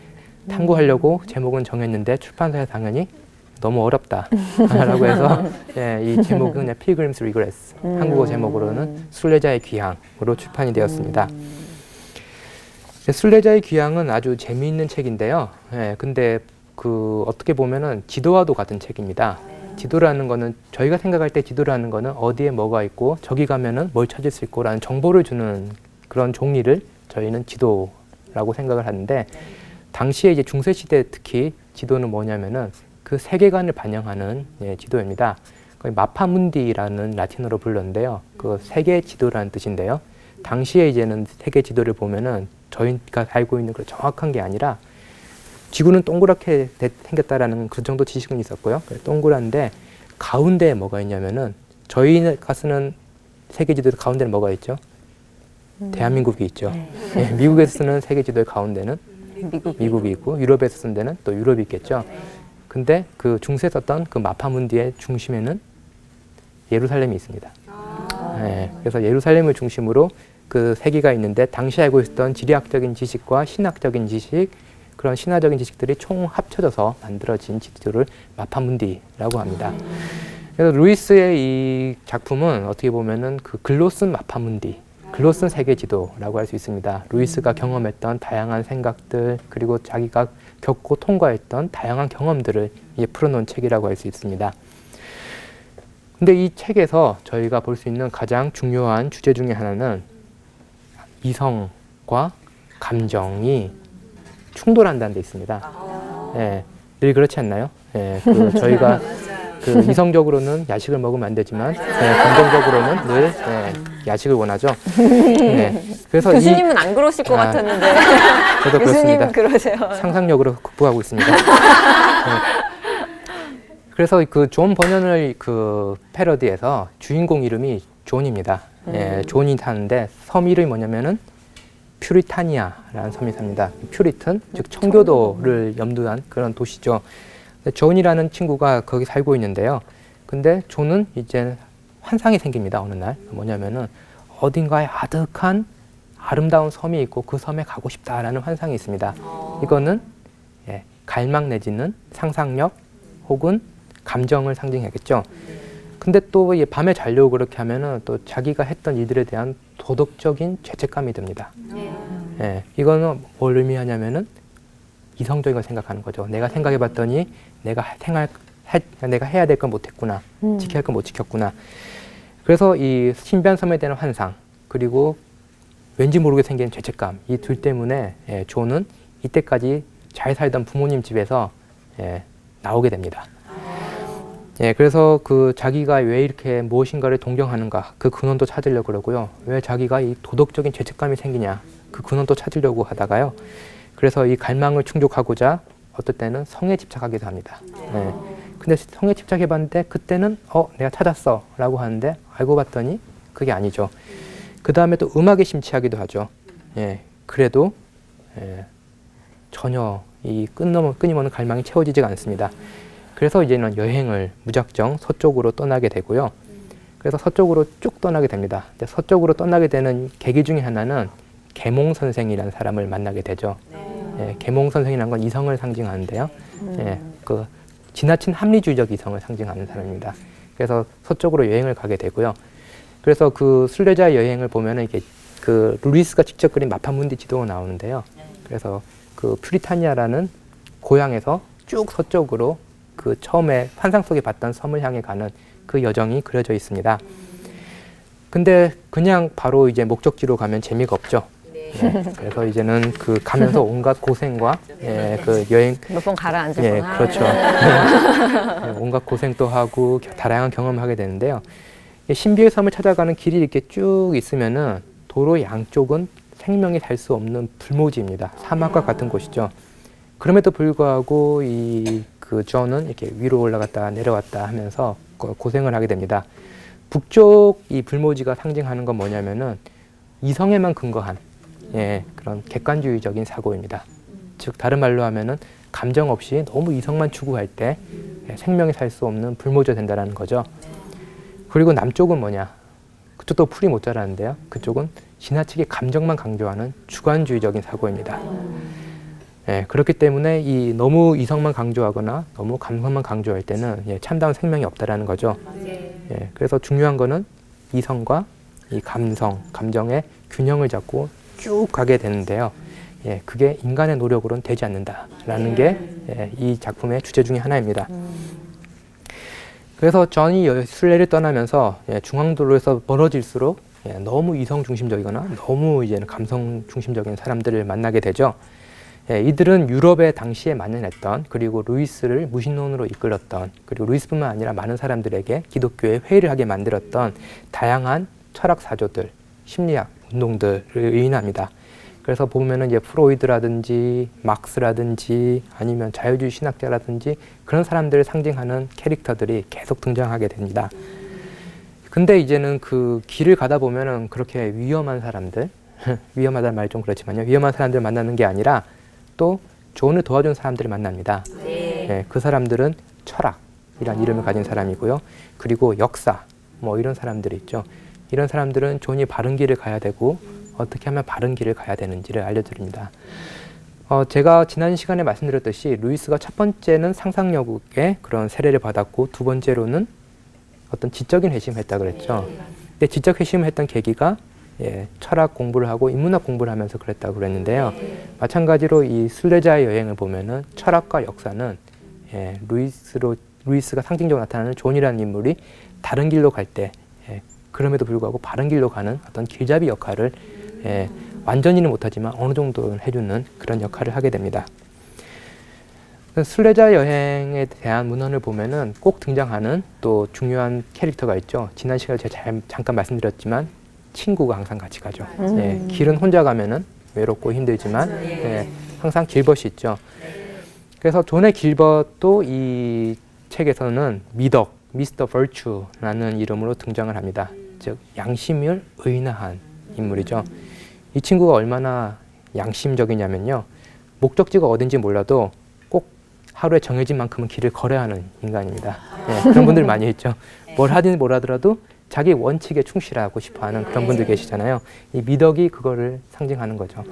탐구하려고 제목은 정했는데 출판사에 당연히 너무 어렵다라고 해서 이 제목은 그냥 Pilgrim's Regress, 한국어 제목으로는 순례자의 귀향으로 출판이 되었습니다. 순례자의 귀향은 아주 재미있는 책인데요. 근데 그 어떻게 보면은 지도와도 같은 책입니다. 지도라는 거는 저희가 생각할 때 지도라는 거는 어디에 뭐가 있고 저기 가면은 뭘 찾을 수 있고라는 정보를 주는 그런 종리를 저희는 지도라고 생각을 하는데 당시에 이제 중세 시대 특히 지도는 뭐냐면은 그 세계관을 반영하는 지도입니다. 마파문디라는 라틴어로 불렀는데요. 그 세계 지도라는 뜻인데요. 당시에 이제는 세계 지도를 보면은 저희가 알고 있는 그 정확한 게 아니라 지구는 동그랗게 생겼다라는 그 정도 지식은 있었고요. 동그란데 가운데에 뭐가 있냐면은 저희가 쓰는 세계 지도 가운데는 뭐가 있죠? 대한민국이 있죠. 미국에서 쓰는 세계 지도의 가운데는 미국이 있고 유럽에서 쓴 데는 또 유럽이 있겠죠. 근데 그 중세 썼던 그 마파문디의 중심에는 예루살렘이 있습니다. 그래서 예루살렘을 중심으로 그 세계가 있는데 당시 알고 있었던 지리학적인 지식과 신학적인 지식, 그런 신화적인 지식들이 총 합쳐져서 만들어진 지도를 마파문디라고 합니다. 그래서 루이스의 이 작품은 어떻게 보면은 그 글로 쓴 마파문디, 글로 쓴 세계 지도라고 할 수 있습니다. 루이스가 경험했던 다양한 생각들, 그리고 자기가 겪고 통과했던 다양한 경험들을 이제 풀어놓은 책이라고 할 수 있습니다. 근데 이 책에서 저희가 볼 수 있는 가장 중요한 주제 중에 하나는 이성과 감정이 충돌한다는 데 있습니다. 늘 그렇지 않나요? 저희가 그 이성적으로는 야식을 먹으면 안 되지만 감정적으로는 늘 야식을 원하죠. 그래서 교수님은 안 그러실 것 같았는데 저도 교수님은 그렇습니다. 그러세요. 상상력으로 극복하고 있습니다. 그래서 그 존 버년을 그 패러디에서 주인공 이름이 존입니다. 존이 사는데 섬 이름이 뭐냐면은 퓨리타니아라는 섬이 삽니다. 퓨리튼, 즉 청교도를 염두한 그런 도시죠. 존이라는 친구가 거기 살고 있는데요. 근데 존은 이제 환상이 생깁니다. 어느 날 뭐냐면은 어딘가에 아득한 아름다운 섬이 있고 그 섬에 가고 싶다라는 환상이 있습니다. 이거는 갈망 내지는 상상력 혹은 감정을 상징하겠죠. 근데 또 밤에 자려고 그렇게 하면은 또 자기가 했던 일들에 대한 도덕적인 죄책감이 듭니다. 이거는 뭘 의미하냐면은 이성적인 걸 생각하는 거죠. 내가 생각해봤더니 내가 해야 될 건 못했구나, 지켜야 할 건 못 지켰구나. 그래서 이 신변섬에 대한 환상 그리고 왠지 모르게 생긴 죄책감, 이 둘 때문에 존은 이때까지 잘 살던 부모님 집에서 나오게 됩니다. 예, 그래서 그 자기가 왜 이렇게 무엇인가를 동경하는가 그 근원도 찾으려고 그러고요. 왜 자기가 이 도덕적인 죄책감이 생기냐 그 근원도 찾으려고 하다가요. 그래서 이 갈망을 충족하고자 어떨 때는 성에 집착하기도 합니다. 예. 근데 성에 집착해봤는데 그때는 내가 찾았어 라고 하는데 알고 봤더니 그게 아니죠. 그 다음에 또 음악에 심취하기도 하죠. 예. 그래도 전혀 이 끊임없는 갈망이 채워지지가 않습니다. 그래서 이제는 여행을 무작정 서쪽으로 떠나게 되고요. 그래서 서쪽으로 쭉 떠나게 됩니다. 서쪽으로 떠나게 되는 계기 중에 하나는 계몽 선생이라는 사람을 만나게 되죠. 예, 계몽 선생이라는 건 이성을 상징하는데요. 예, 그 지나친 합리주의적 이성을 상징하는 사람입니다. 그래서 서쪽으로 여행을 가게 되고요. 그래서 그 순례자 여행을 보면은 이게 그 루이스가 직접 그린 마파문디 지도가 나오는데요. 그래서 그 퓨리타니아라는 고향에서 쭉 서쪽으로 그 처음에 환상 속에 봤던 섬을 향해 가는 그 여정이 그려져 있습니다. 근데 그냥 바로 이제 목적지로 가면 재미가 없죠. 예, 그래서 이제는 그 가면서 온갖 고생과 그 여행 몇 번 가라앉았구나. 예, 그렇죠. 온갖 고생도 하고 다양한 경험을 하게 되는데요. 신비의 섬을 찾아가는 길이 이렇게 쭉 있으면은 도로 양쪽은 생명이 살 수 없는 불모지입니다. 사막과 같은 곳이죠. 그럼에도 불구하고 그 존은 이렇게 위로 올라갔다 내려왔다 하면서 고생을 하게 됩니다. 북쪽 이 불모지가 상징하는 건 뭐냐면은 이성에만 근거한 그런 객관주의적인 사고입니다. 즉 다른 말로 하면은 감정 없이 너무 이성만 추구할 때 생명이 살 수 없는 불모지가 된다는 거죠. 그리고 남쪽은 뭐냐? 그쪽도 풀이 못 자라는데요. 그쪽은 지나치게 감정만 강조하는 주관주의적인 사고입니다. 그렇기 때문에 이 너무 이성만 강조하거나 너무 감성만 강조할 때는 참다운 생명이 없다라는 거죠. 그래서 중요한 거는 이성과 이 감정의 균형을 잡고 쭉 가게 되는데요. 그게 인간의 노력으로는 되지 않는다라는 게 이 작품의 주제 중에 하나입니다. 그래서 존이 순례를 떠나면서 중앙도로에서 멀어질수록 너무 이성 중심적이거나 너무 이제는 감성 중심적인 사람들을 만나게 되죠. 이들은 유럽에 당시에 만연했던 그리고 루이스를 무신론으로 이끌었던 그리고 루이스뿐만 아니라 많은 사람들에게 기독교에 회의를 하게 만들었던 다양한 철학 사조들, 심리학 운동들을 의인합니다. 그래서 보면은 이제 프로이드라든지 막스라든지 아니면 자유주의 신학자라든지 그런 사람들을 상징하는 캐릭터들이 계속 등장하게 됩니다. 근데 이제는 그 길을 가다 보면은 그렇게 위험한 사람들, 위험하다는 말이 좀 그렇지만요. 위험한 사람들 만나는 게 아니라 또 존을 도와준 사람들을 만납니다. 그 사람들은 철학이란 이름을 가진 사람이고요. 그리고 역사, 뭐 이런 사람들이 있죠. 이런 사람들은 존이 바른 길을 가야 되고 어떻게 하면 바른 길을 가야 되는지를 알려드립니다. 제가 지난 시간에 말씀드렸듯이 루이스가 첫 번째는 상상력의 그런 세례를 받았고 두 번째로는 어떤 지적인 회심을 했다 그랬죠. 근데 지적 회심을 했던 계기가 철학 공부를 하고 인문학 공부를 하면서 그랬다고 그랬는데요. 마찬가지로 이 순례자의 여행을 보면은 철학과 역사는 루이스가 상징적으로 나타나는 존이라는 인물이 다른 길로 갈 때 그럼에도 불구하고 바른 길로 가는 어떤 길잡이 역할을 완전히는 못하지만 어느 정도는 해주는 그런 역할을 하게 됩니다. 순례자 여행에 대한 문헌을 보면은 꼭 등장하는 또 중요한 캐릭터가 있죠. 지난 시간에 제가 잠깐 말씀드렸지만 친구가 항상 같이 가죠. 길은 혼자 가면은 외롭고 힘들지만 항상 길벗이 있죠. 그래서 존의 길벗도 이 책에서는 미덕, 미스터 버추라는 이름으로 등장을 합니다. 즉 양심을 의인화한 인물이죠. 이 친구가 얼마나 양심적이냐면요. 목적지가 어딘지 몰라도 꼭 하루에 정해진 만큼은 길을 걸어야 하는 인간입니다. 그런 분들 많이 있죠. 뭘 하든 뭘 하더라도 자기 원칙에 충실하고 싶어하는 그런 분들 계시잖아요. 이 미덕이 그거를 상징하는 거죠.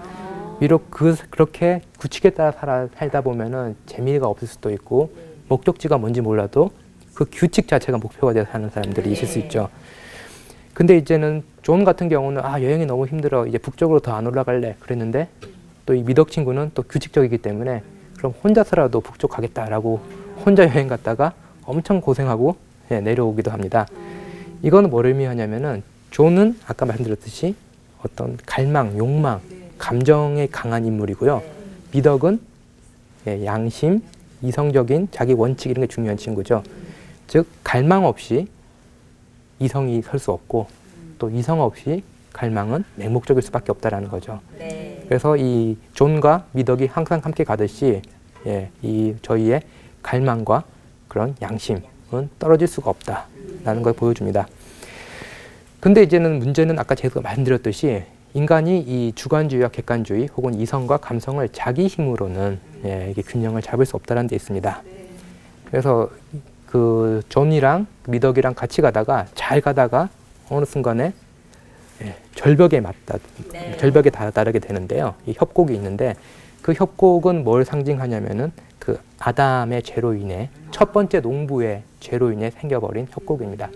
비록 그렇게 규칙에 따라 살다 보면은 재미가 없을 수도 있고 목적지가 뭔지 몰라도 그 규칙 자체가 목표가 돼서 사는 사람들이 있을 수 있죠. 근데 이제는 존 같은 경우는 여행이 너무 힘들어 이제 북쪽으로 더 안 올라갈래 그랬는데 또 이 미덕 친구는 또 규칙적이기 때문에 그럼 혼자서라도 북쪽 가겠다라고 혼자 여행 갔다가 엄청 고생하고 내려오기도 합니다. 이건 뭘 의미하냐면은 존은 아까 말씀드렸듯이 어떤 갈망, 욕망, 감정에 강한 인물이고요. 미덕은 양심, 이성적인 자기 원칙 이런 게 중요한 친구죠. 즉 갈망 없이 이성이 설 수 없고 또 이성 없이 갈망은 맹목적일 수밖에 없다라는 거죠. 그래서 이 존과 미덕이 항상 함께 가듯이 이 저희의 갈망과 그런 양심은 떨어질 수가 없다라는 걸 보여줍니다. 근데 이제는 문제는 아까 제가 말씀드렸듯이 인간이 이 주관주의와 객관주의 혹은 이성과 감성을 자기 힘으로는 이게 균형을 잡을 수 없다는 데 있습니다. 그래서 그 존이랑 미덕이랑 같이 가다가 잘 가다가 어느 순간에 절벽에 절벽에 다다르게 되는데요. 이 협곡이 있는데 그 협곡은 뭘 상징하냐면은 그 아담의 죄로 인해 첫 번째 농부의 죄로 인해 생겨버린 협곡입니다.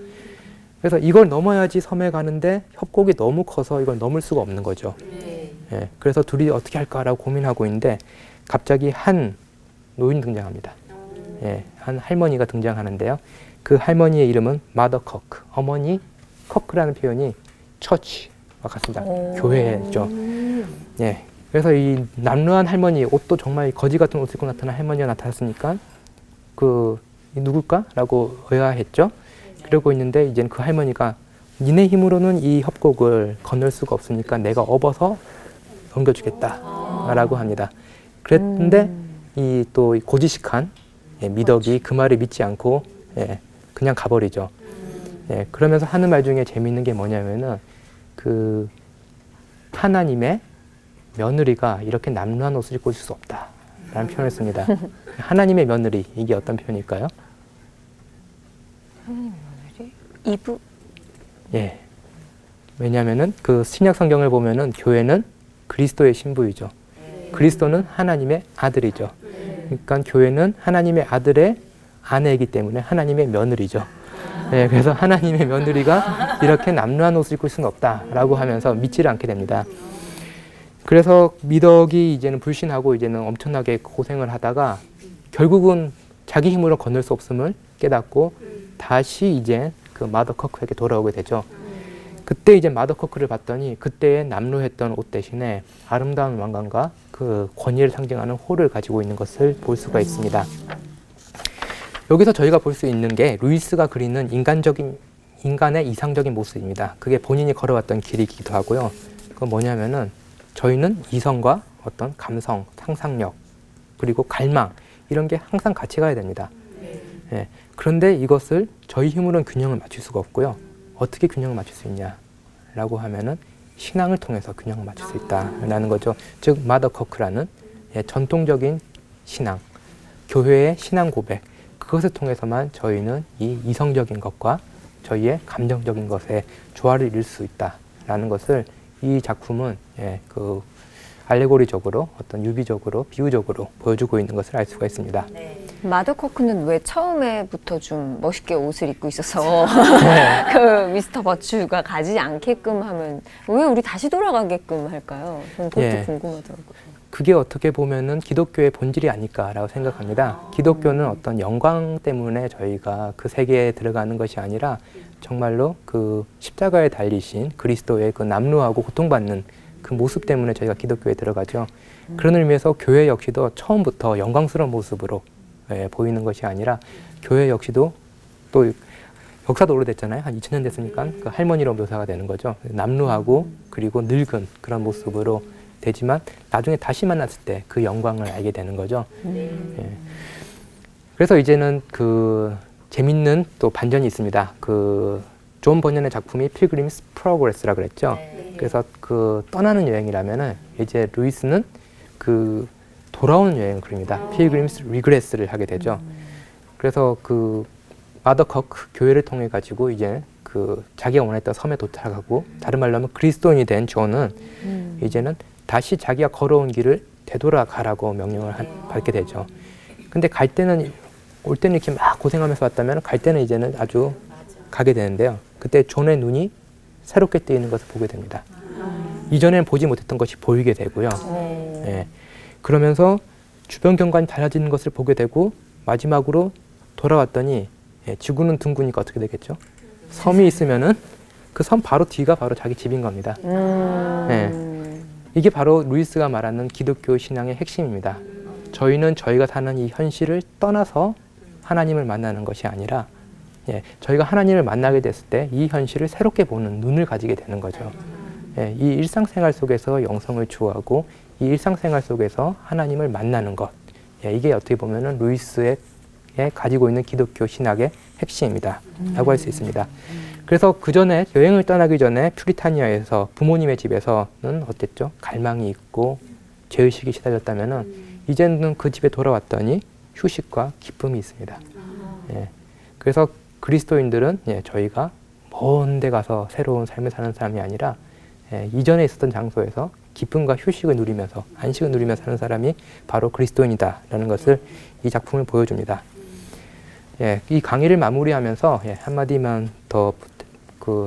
그래서 이걸 넘어야지 섬에 가는데 협곡이 너무 커서 이걸 넘을 수가 없는 거죠. 그래서 둘이 어떻게 할까라고 고민하고 있는데 갑자기 한 노인이 등장합니다. 한 할머니가 등장하는데요. 그 할머니의 이름은 마더 커크, 어머니 커크라는 표현이 처치와 같습니다. 교회죠. 그래서 이 남루한 할머니, 옷도 정말 거지 같은 옷을 입고 나타난 할머니가 나타났으니까 누굴까라고 의아했죠. 그러고 있는데 이제는 그 할머니가 니네 힘으로는 이 협곡을 건널 수가 없으니까 내가 업어서 넘겨주겠다라고 합니다. 그랬는데 이 또 고지식한 미덕이 그 말을 믿지 않고 그냥 가버리죠. 그러면서 하는 말 중에 재미있는 게 뭐냐면은 그 하나님의 며느리가 이렇게 남루한 옷을 입고 있을 수 없다라는 표현을 씁니다. 하나님의 며느리, 이게 어떤 표현일까요? 이브? 왜냐하면은 그 신약 성경을 보면은 교회는 그리스도의 신부이죠. 그리스도는 하나님의 아들이죠. 그러니까 교회는 하나님의 아들의 아내이기 때문에 하나님의 며느리죠. 그래서 하나님의 며느리가 이렇게 남루한 옷을 입고 있을 수는 없다라고 하면서 믿지를 않게 됩니다. 그래서 미덕이 이제는 불신하고 이제는 엄청나게 고생을 하다가 결국은 자기 힘으로 건널 수 없음을 깨닫고 다시 이제 그 마더 커크에게 돌아오게 되죠. 그때 이제 마더 커크를 봤더니 그때의 남루했던 옷 대신에 아름다운 왕관과 그 권위를 상징하는 호를 가지고 있는 것을 볼 수가 있습니다. 여기서 저희가 볼 수 있는 게 루이스가 그리는 인간의 이상적인 모습입니다. 그게 본인이 걸어왔던 길이기도 하고요. 그건 뭐냐면은 저희는 이성과 어떤 감성, 상상력, 그리고 갈망 이런 게 항상 같이 가야 됩니다. 그런데 이것을 저희 힘으로는 균형을 맞출 수가 없고요. 어떻게 균형을 맞출 수 있냐라고 하면은 신앙을 통해서 균형을 맞출 수 있다라는 거죠. 즉 마더 커크라는 전통적인 신앙, 교회의 신앙 고백, 그것을 통해서만 저희는 이 이성적인 것과 저희의 감정적인 것에 조화를 이룰 수 있다라는 것을 이 작품은 그 알레고리적으로 어떤 유비적으로 비유적으로 보여주고 있는 것을 알 수가 있습니다. 마더 커크는 왜 처음에부터 좀 멋있게 옷을 입고 있어서 그 미스터 버츄가 가지 않게끔 하면 왜 우리 다시 돌아가게끔 할까요? 저는 그것도 궁금하더라고요. 그게 어떻게 보면은 기독교의 본질이 아닐까라고 생각합니다. 기독교는 어떤 영광 때문에 저희가 그 세계에 들어가는 것이 아니라 정말로 그 십자가에 달리신 그리스도의 그 남루하고 고통받는 그 모습 때문에 저희가 기독교에 들어가죠. 그런 의미에서 교회 역시도 처음부터 영광스러운 모습으로 보이는 것이 아니라 교회 역시도 또 역사도 오래됐잖아요. 한 2000년 됐으니까 그 할머니로 묘사가 되는 거죠. 남루하고 그리고 늙은 그런 모습으로 되지만 나중에 다시 만났을 때 그 영광을 알게 되는 거죠. 그래서 이제는 그 재밌는 또 반전이 있습니다. 그 존 버년의 작품이 필그림스 프로그레스라 그랬죠. 그래서 그 떠나는 여행이라면은 이제 루이스는 그 돌아오는 여행을 그립니다. 필그림스 리그레스를 하게 되죠. 그래서 그 마더 커크 교회를 통해 가지고 이제 그 자기가 원했던 섬에 도착하고 다른 말로 하면 그리스도인이 된 존은 이제는 다시 자기가 걸어온 길을 되돌아가라고 명령을 받게 되죠. 근데 갈 때는 올 때는 이렇게 막 고생하면서 왔다면 갈 때는 이제는 아주 가게 되는데요. 그때 존의 눈이 새롭게 뜨이는 것을 보게 됩니다. 이전에는 보지 못했던 것이 보이게 되고요. 그러면서 주변 경관이 달라지는 것을 보게 되고 마지막으로 돌아왔더니 지구는 둥그니까 어떻게 되겠죠? 섬이 있으면은 그 섬 바로 뒤가 바로 자기 집인 겁니다. 이게 바로 루이스가 말하는 기독교 신앙의 핵심입니다. 저희는 저희가 사는 이 현실을 떠나서 하나님을 만나는 것이 아니라 저희가 하나님을 만나게 됐을 때 이 현실을 새롭게 보는 눈을 가지게 되는 거죠. 이 일상생활 속에서 영성을 추구하고 이 일상생활 속에서 하나님을 만나는 것. 이게 어떻게 보면은 루이스의 가지고 있는 기독교 신학의 핵심입니다. 라고 할 수 있습니다. 그래서 그 전에 여행을 떠나기 전에 퓨리타니아에서 부모님의 집에서는 어땠죠? 갈망이 있고 죄의식이 시달렸다면은 이제는 그 집에 돌아왔더니 휴식과 기쁨이 있습니다. 그래서 그리스도인들은 저희가 먼 데 가서 새로운 삶을 사는 사람이 아니라 이전에 있었던 장소에서 기쁨과 휴식을 누리면서 안식을 누리면서 사는 사람이 바로 그리스도인이다라는 것을 이 작품을 보여줍니다. 이 강의를 마무리하면서 한마디만 더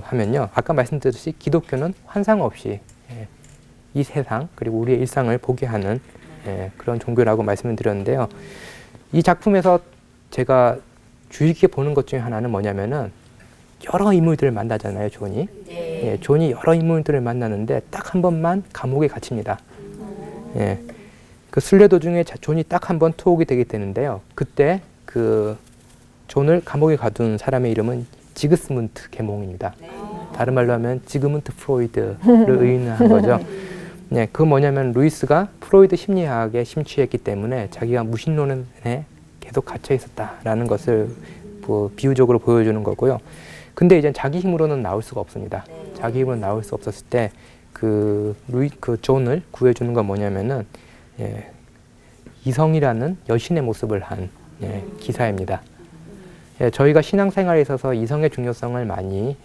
하면요. 아까 말씀드렸듯이 기독교는 환상 없이 이 세상 그리고 우리의 일상을 보게 하는 그런 종교라고 말씀을 드렸는데요. 이 작품에서 제가 주의 깊게 보는 것 중에 하나는 뭐냐면은 여러 인물들을 만나잖아요, 존이. 존이 여러 인물들을 만나는데 딱 한 번만 감옥에 갇힙니다. 그 순례 도중에 존이 딱 한 번 투옥이 되게 되는데요. 그때 그 존을 감옥에 가둔 사람의 이름은 지그스문트 계몽입니다. 다른 말로 하면 지그문트 프로이드를 의인한 거죠. 그 뭐냐면 루이스가 프로이드 심리학에 심취했기 때문에 자기가 무신론에 계속 갇혀 있었다라는 것을 비유적으로 보여주는 거고요. 근데 이제 자기 힘으로는 나올 수가 없습니다. 자기 힘으로 나올 수 없었을 때 그 존을 구해주는 건 뭐냐면은 이성이라는 여신의 모습을 한 기사입니다. 저희가 신앙생활에 있어서 이성의 중요성을 많이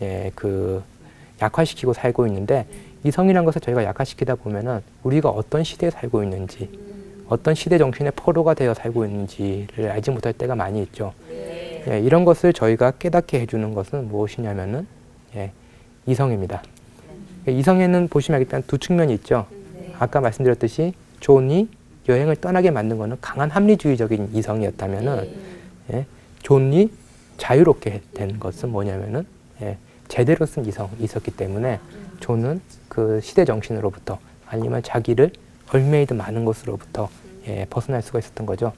약화시키고 살고 있는데 이성이라는 것을 저희가 약화시키다 보면은 우리가 어떤 시대에 살고 있는지 어떤 시대 정신의 포로가 되어 살고 있는지를 알지 못할 때가 많이 있죠. 이런 것을 저희가 깨닫게 해주는 것은 무엇이냐면은 이성입니다. 이성에는 보시면 알겠지만 두 측면이 있죠. 아까 말씀드렸듯이 존이 여행을 떠나게 만든 것은 강한 합리주의적인 이성이었다면은 존이 자유롭게 된 것은 뭐냐면은 제대로 쓴 이성이 있었기 때문에 존은 그 시대 정신으로부터 아니면 자기를 얼매이든 많은 것으로부터 벗어날 수가 있었던 거죠.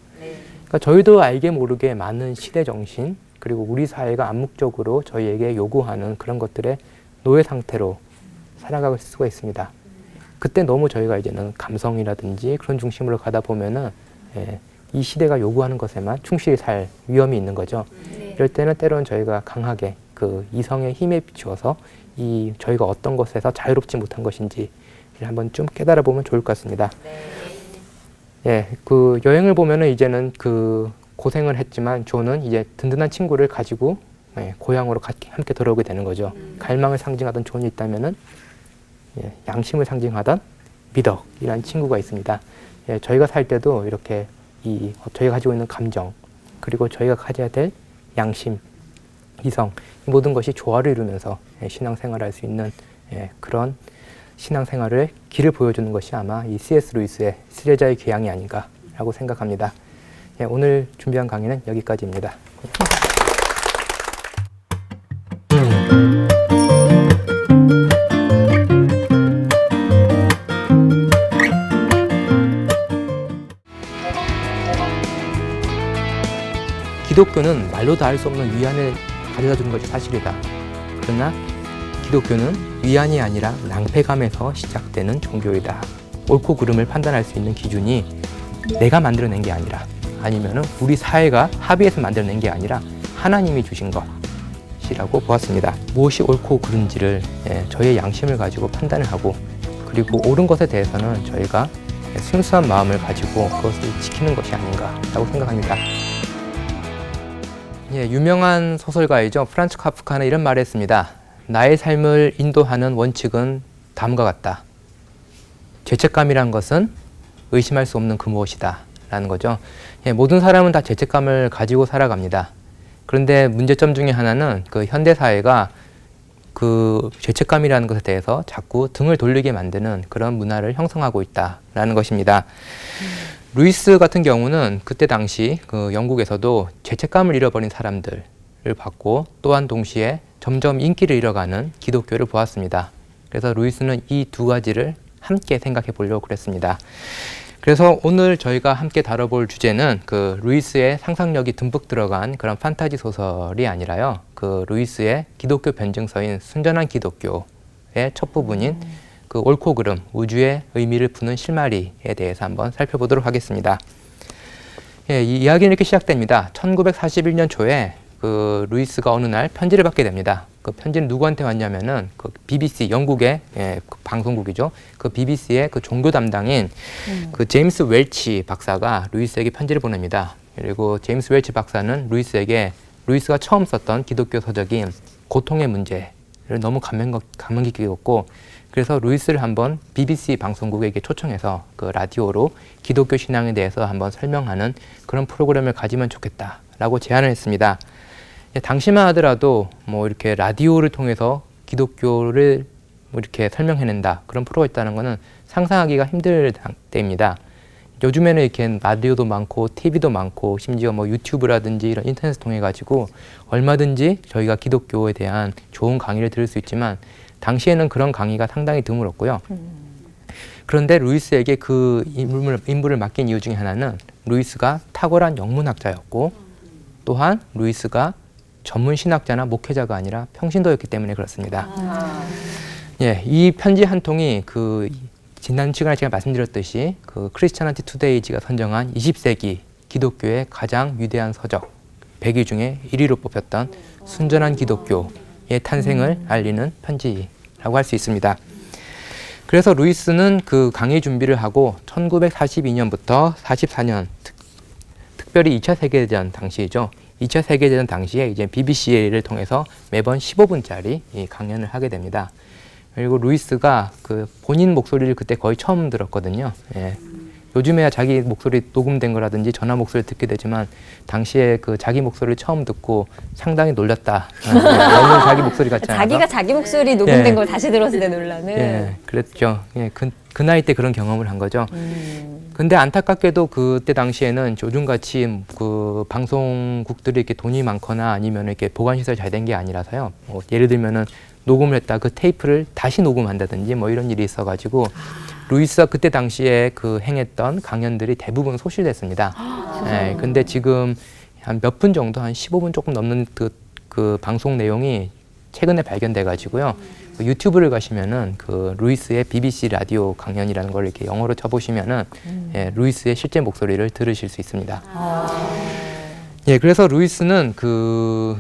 그러니까 저희도 알게 모르게 많은 시대 정신 그리고 우리 사회가 암묵적으로 저희에게 요구하는 그런 것들의 노예 상태로 살아갈 수가 있습니다. 그때 너무 저희가 이제는 감성이라든지 그런 중심으로 가다 보면은 이 시대가 요구하는 것에만 충실히 살 위험이 있는 거죠. 이럴 때는 때로는 저희가 강하게 그 이성의 힘에 비추어서 저희가 어떤 것에서 자유롭지 못한 것인지를 한번 좀 깨달아 보면 좋을 것 같습니다. 그 여행을 보면은 이제는 그 고생을 했지만 존은 이제 든든한 친구를 가지고 고향으로 함께 돌아오게 되는 거죠. 갈망을 상징하던 존이 있다면은 양심을 상징하던 미덕이라는 친구가 있습니다. 저희가 살 때도 이렇게 저희가 가지고 있는 감정 그리고 저희가 가져야 될 양심, 이성 이 모든 것이 조화를 이루면서 신앙생활을 할 수 있는 그런 신앙생활을 길을 보여주는 것이 아마 이 C.S. 루이스의 순례자의 귀향이 아닌가라고 생각합니다. 오늘 준비한 강의는 여기까지입니다. 기독교는 말로 다 할 수 없는 위안을 가져다 주는 것이 사실이다. 그러나 기독교는 위안이 아니라 낭패감에서 시작되는 종교이다. 옳고 그름을 판단할 수 있는 기준이 내가 만들어낸 게 아니라 아니면은 우리 사회가 합의해서 만들어낸 게 아니라 하나님이 주신 것이라고 보았습니다. 무엇이 옳고 그른지를 저희의 양심을 가지고 판단을 하고 그리고 옳은 것에 대해서는 저희가 순수한 마음을 가지고 그것을 지키는 것이 아닌가라고 생각합니다. 유명한 소설가이죠. 프란츠 카프카는 이런 말을 했습니다. 나의 삶을 인도하는 원칙은 다음과 같다. 죄책감이란 것은 의심할 수 없는 그 무엇이다 라는 거죠. 모든 사람은 다 죄책감을 가지고 살아갑니다. 그런데 문제점 중에 하나는 그 현대사회가 그 죄책감이라는 것에 대해서 자꾸 등을 돌리게 만드는 그런 문화를 형성하고 있다라는 것입니다. 루이스 같은 경우는 그때 당시 그 영국에서도 죄책감을 잃어버린 사람들을 봤고 또한 동시에 점점 인기를 잃어가는 기독교를 보았습니다. 그래서 루이스는 이 두 가지를 함께 생각해 보려고 그랬습니다. 그래서 오늘 저희가 함께 다뤄볼 주제는 그 루이스의 상상력이 듬뿍 들어간 그런 판타지 소설이 아니라요. 그 루이스의 기독교 변증서인 순전한 기독교의 첫 부분인 그 옳고 그름, 우주의 의미를 푸는 실마리에 대해서 한번 살펴보도록 하겠습니다. 예, 이 이야기는 이렇게 시작됩니다. 1941년 초에 그 루이스가 어느 날 편지를 받게 됩니다. 그 편지는 누구한테 왔냐면은 그 BBC 영국의 그 방송국이죠. 그 BBC의 그 종교 담당인 그 제임스 웰치 박사가 루이스에게 편지를 보냅니다. 그리고 제임스 웰치 박사는 루이스에게 루이스가 처음 썼던 기독교 서적인 고통의 문제를 너무 감명 깊게 읽었고, 그래서 루이스를 한번 BBC 방송국에게 초청해서 그 라디오로 기독교 신앙에 대해서 한번 설명하는 그런 프로그램을 가지면 좋겠다라고 제안을 했습니다. 당시만 하더라도 뭐 이렇게 라디오를 통해서 기독교를 뭐 이렇게 설명해낸다, 그런 프로가 있다는 것은 상상하기가 힘들 때입니다. 요즘에는 이렇게 라디오도 많고 TV도 많고 심지어 뭐 유튜브라든지 이런 인터넷을 통해 가지고 얼마든지 저희가 기독교에 대한 좋은 강의를 들을 수 있지만 당시에는 그런 강의가 상당히 드물었고요. 그런데 루이스에게 그 임무를 맡긴 이유 중에 하나는 루이스가 탁월한 영문학자였고, 또한 루이스가 전문 신학자나 목회자가 아니라 평신도였기 때문에 그렇습니다. 예, 이 편지 한 통이 그 지난 시간에 제가 말씀드렸듯이 그 크리스처니티 투데이지가 선정한 20세기 기독교의 가장 위대한 서적 100위 중에 1위로 뽑혔던 순전한 기독교의 탄생을 알리는 편지라고 할 수 있습니다. 그래서 루이스는 그 강의 준비를 하고 1942년부터 44년 특별히 2차 세계대전 당시이죠. 2차 세계대전 당시에 이제 BBC를 통해서 매번 15분짜리 이 강연을 하게 됩니다. 그리고 루이스가 그 본인 목소리를 그때 거의 처음 들었거든요. 예. 요즘에야 자기 목소리 녹음된 거라든지 전화 목소리 듣게 되지만 당시에 그 자기 목소리를 처음 듣고 상당히 놀랐다. 너무 자기 목소리 같지 않아서. 자기가 자기 목소리 녹음된 예. 걸 다시 들었을 때 놀라는. 예, 그랬죠. 예, 그 나이 때 그런 경험을 한 거죠. 근데 안타깝게도 그때 당시에는 요즘같이 그 방송국들이 이렇게 돈이 많거나 아니면 이렇게 보관시설이 잘 된 게 아니라서요. 뭐 예를 들면은 녹음을 했다 그 테이프를 다시 녹음한다든지 뭐 이런 일이 있어가지고 루이스가 그때 당시에 그 행했던 강연들이 대부분 소실됐습니다. 예, 근데 지금 한 몇 분 정도, 한 15분 조금 넘는 그 방송 내용이 최근에 발견돼 가지고요. 그 유튜브를 가시면은 그 루이스의 BBC 라디오 강연이라는 걸 이렇게 영어로 쳐보시면은 예, 루이스의 실제 목소리를 들으실 수 있습니다. 예, 그래서 루이스는 그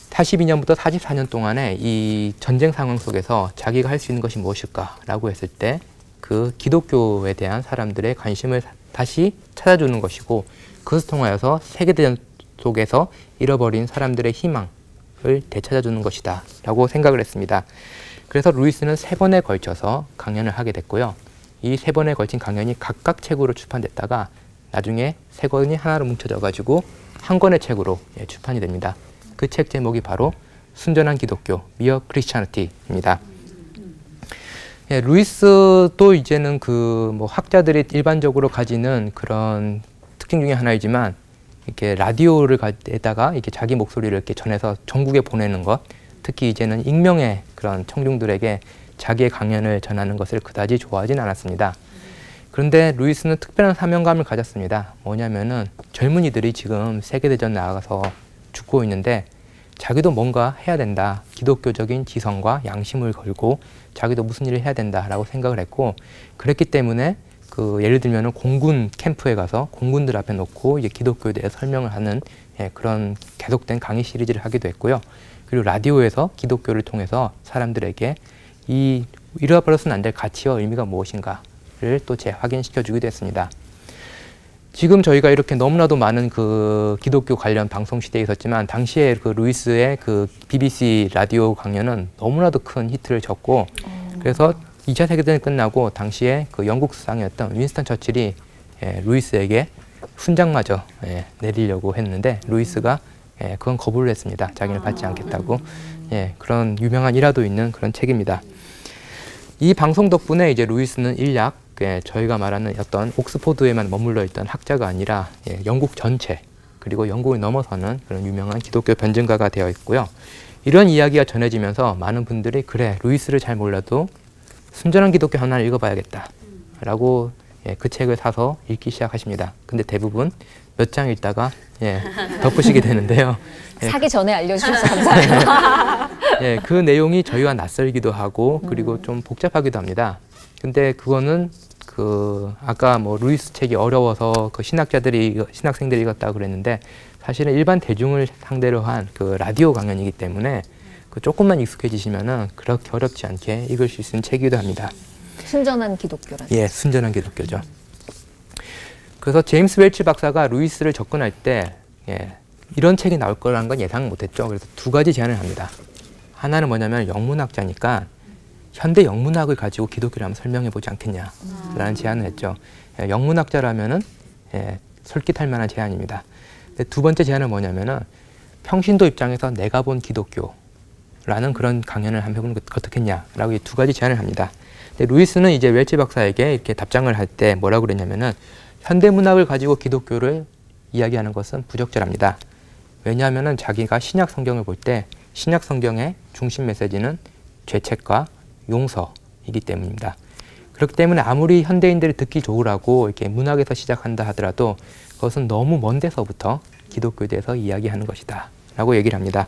42년부터 44년 동안에 이 전쟁 상황 속에서 자기가 할 수 있는 것이 무엇일까라고 했을 때 그 기독교에 대한 사람들의 관심을 다시 찾아주는 것이고, 그것을 통하여서 세계대전 속에서 잃어버린 사람들의 희망을 되찾아주는 것이다 라고 생각을 했습니다. 그래서 루이스는 3번에 걸쳐서 강연을 하게 됐고요. 이 3번에 걸친 강연이 각각 책으로 출판됐다가 나중에 3권이 하나로 뭉쳐져 가지고 한 권의 책으로 출판이 됩니다. 그 책 제목이 바로 순전한 기독교, 미어 크리스처니티입니다. 예, 루이스도 이제는 그 뭐 학자들이 일반적으로 가지는 그런 특징 중에 하나이지만 이렇게 라디오를 에다가 이렇게 자기 목소리를 이렇게 전해서 전국에 보내는 것, 특히 이제는 익명의 그런 청중들에게 자기의 강연을 전하는 것을 그다지 좋아하진 않았습니다. 그런데 루이스는 특별한 사명감을 가졌습니다. 뭐냐면은 젊은이들이 지금 세계대전 나가서 죽고 있는데 자기도 뭔가 해야 된다. 기독교적인 지성과 양심을 걸고 자기도 무슨 일을 해야 된다라고 생각을 했고, 그랬기 때문에 그 예를 들면은 공군 캠프에 가서 공군들 앞에 놓고 이제 기독교에 대해 설명을 하는 그런 계속된 강의 시리즈를 하기도 했고요. 그리고 라디오에서 기독교를 통해서 사람들에게 이 잃어버려서는 안 될 가치와 의미가 무엇인가를 또 재확인시켜 주기도 했습니다. 지금 저희가 이렇게 너무나도 많은 그 기독교 관련 방송 시대에 있었지만 당시에 그 루이스의 그 BBC 라디오 강연은 너무나도 큰 히트를 쳤고, 그래서 2차 세계대전이 끝나고 당시에 그 영국 수상이었던 윈스턴 처칠이 루이스에게 훈장마저 내리려고 했는데 루이스가 그건 거부를 했습니다. 자기는 받지 않겠다고. 그런 유명한 일화도 있는 그런 책입니다. 이 방송 덕분에 이제 루이스는 일약 저희가 말하는 어떤 옥스포드에만 머물러 있던 학자가 아니라 영국 전체 그리고 영국을 넘어서는 그런 유명한 기독교 변증가가 되어 있고요. 이런 이야기가 전해지면서 많은 분들이 그래 루이스를 잘 몰라도 순전한 기독교 하나를 읽어봐야겠다 라고 그 책을 사서 읽기 시작하십니다. 근데 대부분 몇 장 읽다가 덮으시게 되는데요. 사기 전에 알려주셔서 감사해요. 그 내용이 저희와 낯설기도 하고 그리고 좀 복잡하기도 합니다. 근데 그거는 아까 뭐 루이스 책이 어려워서 그 신학생들이 읽었다고 그랬는데 사실은 일반 대중을 상대로 한 그 라디오 강연이기 때문에 그 조금만 익숙해지시면은 그렇게 어렵지 않게 읽으실 수 있는 책이기도 합니다. 순전한 기독교라는. 순전한 기독교죠. 그래서 제임스 웰치 박사가 루이스를 접근할 때 이런 책이 나올 거라는 건 예상 못했죠. 그래서 두 가지 제안을 합니다. 하나는 뭐냐면 영문학자니까 현대 영문학을 가지고 기독교를 한번 설명해 보지 않겠냐라는 제안을 했죠. 영문학자라면은 솔깃할 만한 제안입니다. 두 번째 제안은 뭐냐면은 평신도 입장에서 내가 본 기독교라는 그런 강연을 한번 해보는 것 어떻겠냐라고 이 두 가지 제안을 합니다. 근데 루이스는 이제 웰치 박사에게 이렇게 답장을 할 때 뭐라고 그랬냐면은 현대문학을 가지고 기독교를 이야기하는 것은 부적절합니다. 왜냐하면은 자기가 신약 성경을 볼 때 신약 성경의 중심 메시지는 죄책과 용서이기 때문입니다. 그렇기 때문에 아무리 현대인들이 듣기 좋으라고 이렇게 문학에서 시작한다 하더라도 그것은 너무 먼 데서부터 기독교에 대해서 이야기하는 것이다 라고 얘기를 합니다.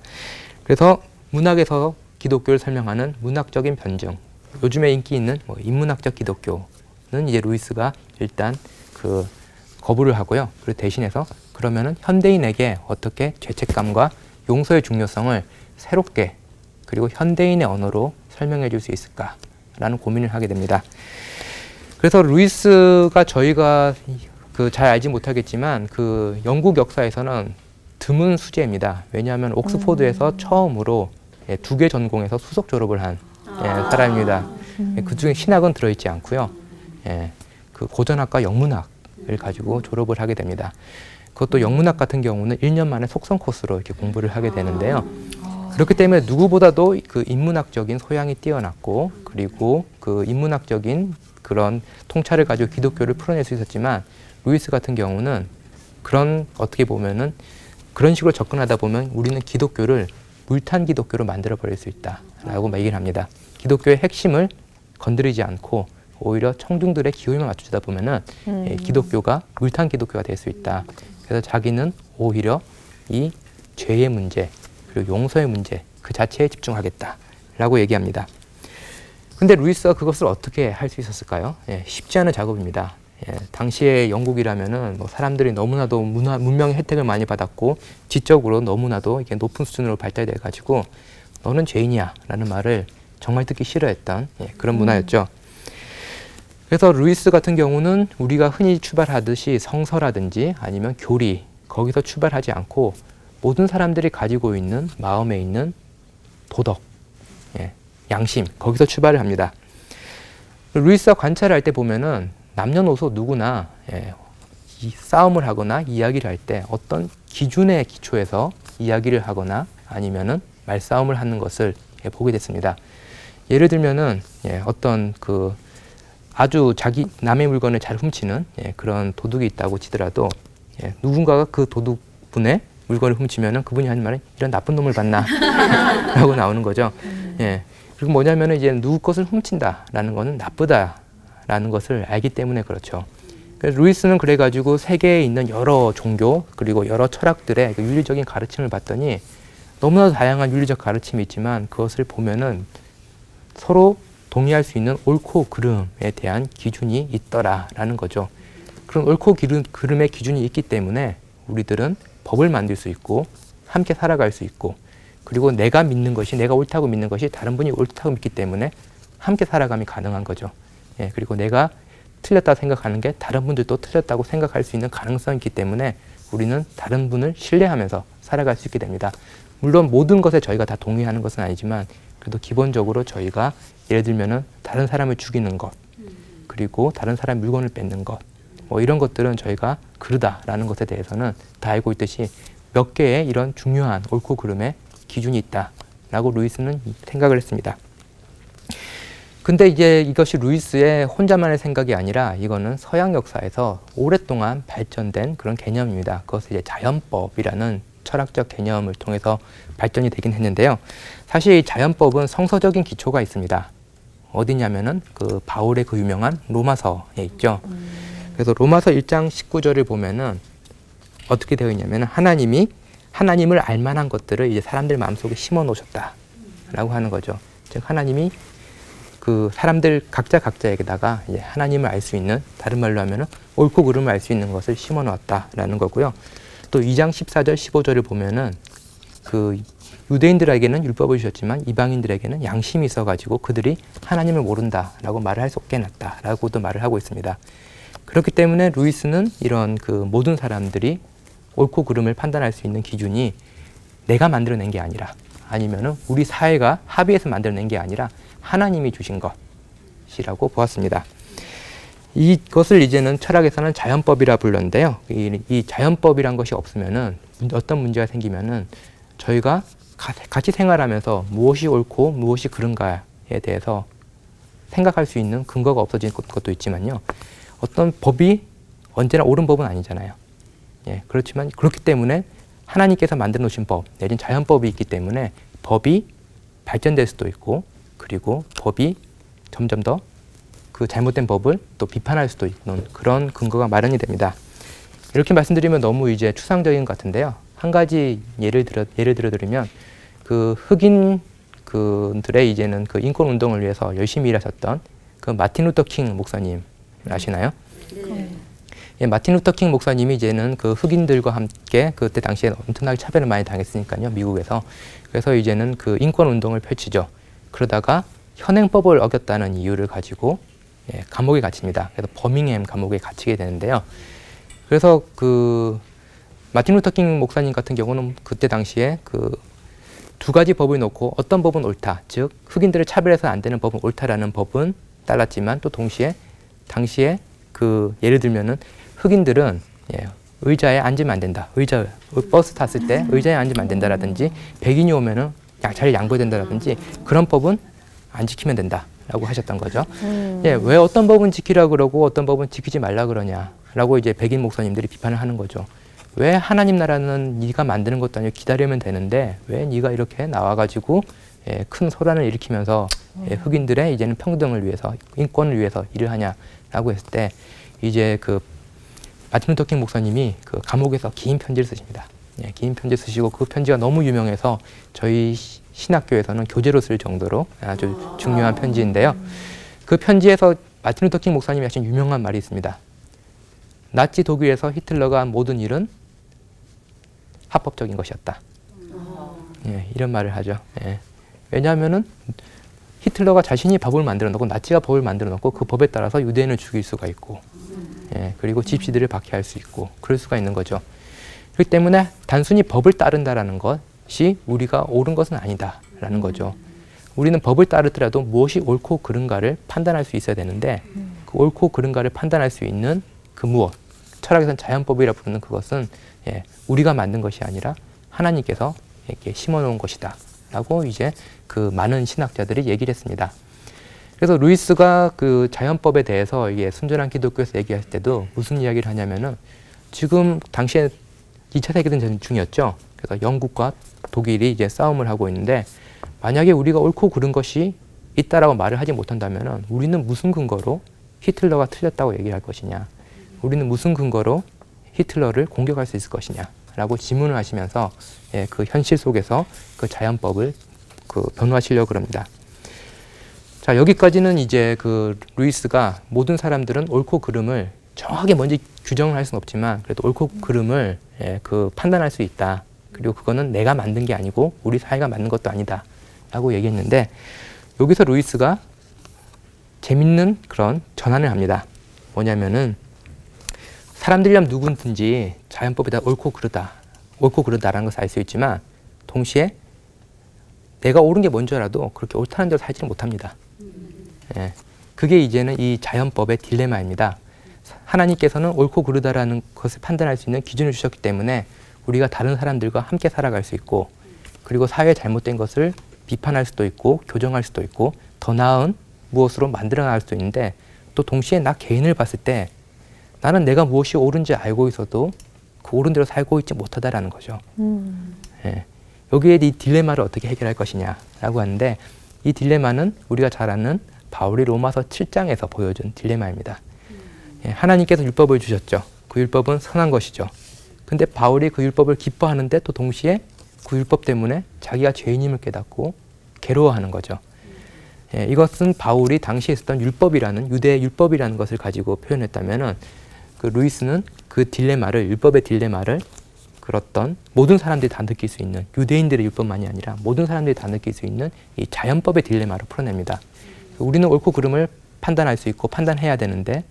그래서 문학에서 기독교를 설명하는 문학적인 변증, 요즘에 인기 있는 인문학적 기독교는 이제 루이스가 일단 거부를 하고요. 그리고 대신해서 그러면은 현대인에게 어떻게 죄책감과 용서의 중요성을 새롭게 그리고 현대인의 언어로 설명해 줄 수 있을까라는 고민을 하게 됩니다. 그래서 루이스가 저희가 잘 알지 못하겠지만 영국 역사에서는 드문 수재입니다. 왜냐하면 옥스포드에서 처음으로 2개 전공에서 수석 졸업을 한 사람입니다. 그 중에 신학은 들어있지 않고요. 고전학과 영문학을 가지고 졸업을 하게 됩니다. 그것도 영문학 같은 경우는 1년 만에 속성 코스로 이렇게 공부를 하게 되는데요. 그렇기 때문에 누구보다도 인문학적인 소양이 뛰어났고 그리고 인문학적인 그런 통찰을 가지고 기독교를 풀어낼 수 있었지만 루이스 같은 경우는 어떻게 보면은 그런 식으로 접근하다 보면 우리는 기독교를 물탄 기독교로 만들어 버릴 수 있다라고 얘기를 합니다. 기독교의 핵심을 건드리지 않고 오히려 청중들의 기호에만 맞추다 보면은 기독교가 물탄 기독교가 될 수 있다. 그래서 자기는 오히려 이 죄의 문제 그리고 용서의 문제 그 자체에 집중하겠다라고 얘기합니다. 근데 루이스가 그것을 어떻게 할 수 있었을까요? 쉽지 않은 작업입니다. 당시의 영국이라면은 사람들이 너무나도 문명의 혜택을 많이 받았고 지적으로 너무나도 이게 높은 수준으로 발달돼 가지고 너는 죄인이야라는 말을 정말 듣기 싫어했던 그런 문화였죠. 그래서 루이스 같은 경우는 우리가 흔히 출발하듯이 성서라든지 아니면 교리 거기서 출발하지 않고 모든 사람들이 가지고 있는 마음에 있는 도덕, 양심 거기서 출발을 합니다. 루이스가 관찰을 할 때 보면은 남녀노소 누구나 이 싸움을 하거나 이야기를 할 때 어떤 기준에 기초해서 이야기를 하거나 아니면은 말싸움을 하는 것을 보게 됐습니다. 예를 들면은 어떤 아주 남의 물건을 잘 훔치는 그런 도둑이 있다고 치더라도 누군가가 그 도둑분의 물건을 훔치면은 그분이 하는 말은 이런 나쁜 놈을 봤나 라고 나오는 거죠. 그리고 뭐냐면은 이제 누구 것을 훔친다라는 거는 나쁘다라는 것을 알기 때문에 그렇죠. 그래서 루이스는 그래가지고 세계에 있는 여러 종교 그리고 여러 철학들의 윤리적인 가르침을 봤더니 너무나도 다양한 윤리적 가르침이 있지만 그것을 보면은 서로 동의할 수 있는 옳고 그름에 대한 기준이 있더라라는 거죠. 그런 옳고 그름의 기준이 있기 때문에 우리들은 법을 만들 수 있고 함께 살아갈 수 있고 그리고 내가 옳다고 믿는 것이 다른 분이 옳다고 믿기 때문에 함께 살아감이 가능한 거죠. 그리고 내가 틀렸다 생각하는 게 다른 분들도 틀렸다고 생각할 수 있는 가능성이 있기 때문에 우리는 다른 분을 신뢰하면서 살아갈 수 있게 됩니다. 물론 모든 것에 저희가 다 동의하는 것은 아니지만 그래도 기본적으로 저희가 예를 들면은 다른 사람을 죽이는 것 그리고 다른 사람 물건을 뺏는 것 이런 것들은 저희가 그르다라는 것에 대해서는 다 알고 있듯이 몇 개의 이런 중요한 옳고 그름의 기준이 있다라고 루이스는 생각을 했습니다. 근데 이제 이것이 루이스의 혼자만의 생각이 아니라 이거는 서양 역사에서 오랫동안 발전된 그런 개념입니다. 그것은 이제 자연법이라는 철학적 개념을 통해서 발전이 되긴 했는데요. 사실 이 자연법은 성서적인 기초가 있습니다. 어디냐면은 그 바울의 그 유명한 로마서에 있죠. 그래서 로마서 1장 19절을 보면은 어떻게 되어 있냐면은 하나님을 알만한 것들을 이제 사람들 마음속에 심어 놓으셨다라고 하는 거죠. 즉 하나님이 그 사람들 각자에게다가 이제 하나님을 알 수 있는, 다른 말로 하면은 옳고 그름을 알 수 있는 것을 심어 놓았다라는 거고요. 또 2장 14절 15절을 보면은 그 유대인들에게는 율법을 주셨지만 이방인들에게는 양심이 있어가지고 그들이 하나님을 모른다라고 말을 할 수 없게 해놨다라고도 말을 하고 있습니다. 그렇기 때문에 루이스는 이런 그 모든 사람들이 옳고 그름을 판단할 수 있는 기준이 내가 만들어낸 게 아니라, 아니면은 우리 사회가 합의해서 만들어낸 게 아니라 하나님이 주신 것이라고 보았습니다. 이것을 이제는 철학에서는 자연법이라 불렀는데요. 이 자연법이란 것이 없으면은 어떤 문제가 생기면은 저희가 같이 생활하면서 무엇이 옳고 무엇이 그른가에 대해서 생각할 수 있는 근거가 없어진 것도 있지만요. 어떤 법이 언제나 옳은 법은 아니잖아요. 예, 그렇지만 그렇기 때문에 하나님께서 만들어 놓으신 법, 내진 자연법이 있기 때문에 법이 발전될 수도 있고, 그리고 법이 점점 더 그 잘못된 법을 또 비판할 수도 있는 그런 근거가 마련이 됩니다. 이렇게 말씀드리면 너무 이제 추상적인 것 같은데요. 한 가지 예를 들어 드리면 그 흑인 그들의 이제는 그 인권 운동을 위해서 열심히 일하셨던 그 마틴 루터 킹 목사님 아시나요? 네. 예, 마틴 루터 킹 목사님이 이제는 그 흑인들과 함께 그때 당시에 엄청나게 차별을 많이 당했으니까요, 미국에서. 그래서 이제는 그 인권 운동을 펼치죠. 그러다가 현행법을 어겼다는 이유를 가지고 예, 감옥에 갇힙니다. 그래서 버밍햄 감옥에 갇히게 되는데요. 그래서 그 마틴 루터 킹 목사님 같은 경우는 그때 당시에 그 두 가지 법을 놓고 어떤 법은 옳다, 즉 흑인들을 차별해서는 안 되는 법은 옳다라는 법은 따랐지만, 또 동시에 당시에 그 예를 들면은 흑인들은 예, 의자에 앉으면 안 된다, 버스 탔을 때 의자에 앉으면 안 된다라든지, 백인이 오면은 자리를 양보해야 된다라든지 그런 법은 안 지키면 된다라고 하셨던 거죠. 예, 왜 어떤 법은 지키라 그러고 어떤 법은 지키지 말라 그러냐라고 이제 백인 목사님들이 비판을 하는 거죠. 왜 하나님 나라는 네가 만드는 것도 아니고 기다리면 되는데 왜 네가 이렇게 나와가지고 예, 큰 소란을 일으키면서 예, 흑인들의 이제는 평등을 위해서, 인권을 위해서 일을 하냐라고 했을 때 이제 그 마틴 루터 킹 목사님이 그 감옥에서 긴 편지를 쓰십니다. 예, 긴 편지 쓰시고 그 편지가 너무 유명해서 저희 신학교에서는 교재로 쓸 정도로 아주 중요한 편지인데요. 그 편지에서 마틴 루터 킹 목사님이 하신 유명한 말이 있습니다. 나치 독일에서 히틀러가 한 모든 일은 합법적인 것이었다. 예, 이런 말을 하죠. 예. 왜냐하면은 히틀러가 자신이 법을 만들어 놓고, 나치가 법을 만들어 놓고 그 법에 따라서 유대인을 죽일 수가 있고, 예, 그리고 집시들을 박해할 수 있고 그럴 수가 있는 거죠. 그렇기 때문에 단순히 법을 따른다라는 것이 우리가 옳은 것은 아니다라는 거죠. 우리는 법을 따르더라도 무엇이 옳고 그른가를 판단할 수 있어야 되는데, 그 옳고 그른가를 판단할 수 있는 그 무엇, 철학에서는 자연법이라 부르는 그것은 예, 우리가 만든 것이 아니라 하나님께서 이렇게 심어놓은 것이다 라고 이제 그 많은 신학자들이 얘기를 했습니다. 그래서 루이스가 그 자연법에 대해서 이게 순전한 기독교에서 얘기할 때도 무슨 이야기를 하냐면은, 지금 당시에 2차 세계대전 중이었죠. 그래서 영국과 독일이 이제 싸움을 하고 있는데, 만약에 우리가 옳고 그른 것이 있다라고 말을 하지 못한다면은 우리는 무슨 근거로 히틀러가 틀렸다고 얘기할 것이냐, 우리는 무슨 근거로 히틀러를 공격할 수 있을 것이냐 라고 질문을 하시면서 예, 그 현실 속에서 그 자연법을 그 변호하시려고 그럽니다. 자, 여기까지는 이제 그 루이스가 모든 사람들은 옳고 그름을 정확하게 먼저 규정을 할 수는 없지만 그래도 옳고 그름을 예, 그 판단할 수 있다. 그리고 그거는 내가 만든 게 아니고 우리 사회가 만든 것도 아니다 라고 얘기했는데, 여기서 루이스가 재밌는 그런 전환을 합니다. 뭐냐면은, 사람들이라면 누구든지 자연법에 다 옳고 그르다라는 것을 알 수 있지만, 동시에 내가 옳은 게 뭔지 알아도 그렇게 옳다는 대로 살지는 못합니다. 예, 그게 이제는 이 자연법의 딜레마입니다. 하나님께서는 옳고 그르다라는 것을 판단할 수 있는 기준을 주셨기 때문에 우리가 다른 사람들과 함께 살아갈 수 있고, 그리고 사회에 잘못된 것을 비판할 수도 있고 교정할 수도 있고 더 나은 무엇으로 만들어 나갈 수도 있는데, 또 동시에 나 개인을 봤을 때 나는 내가 무엇이 옳은지 알고 있어도 그 옳은 대로 살고 있지 못하다라는 거죠. 예. 여기에 이 딜레마를 어떻게 해결할 것이냐라고 하는데, 이 딜레마는 우리가 잘 아는 바울이 로마서 7장에서 보여준 딜레마입니다. 하나님께서 율법을 주셨죠. 그 율법은 선한 것이죠. 근데 바울이 그 율법을 기뻐하는데 또 동시에 그 율법 때문에 자기가 죄인임을 깨닫고 괴로워하는 거죠. 이것은 바울이 당시에 있었던 율법이라는 유대의 율법이라는 것을 가지고 표현했다면은 그 루이스는 그 딜레마를 율법의 딜레마를 그렇던 모든 사람들이 다 느낄 수 있는 유대인들의 율법만이 아니라 모든 사람들이 다 느낄 수 있는 이 자연법의 딜레마로 풀어냅니다. 우리는 옳고 그름을 판단할 수 있고 판단해야 되는데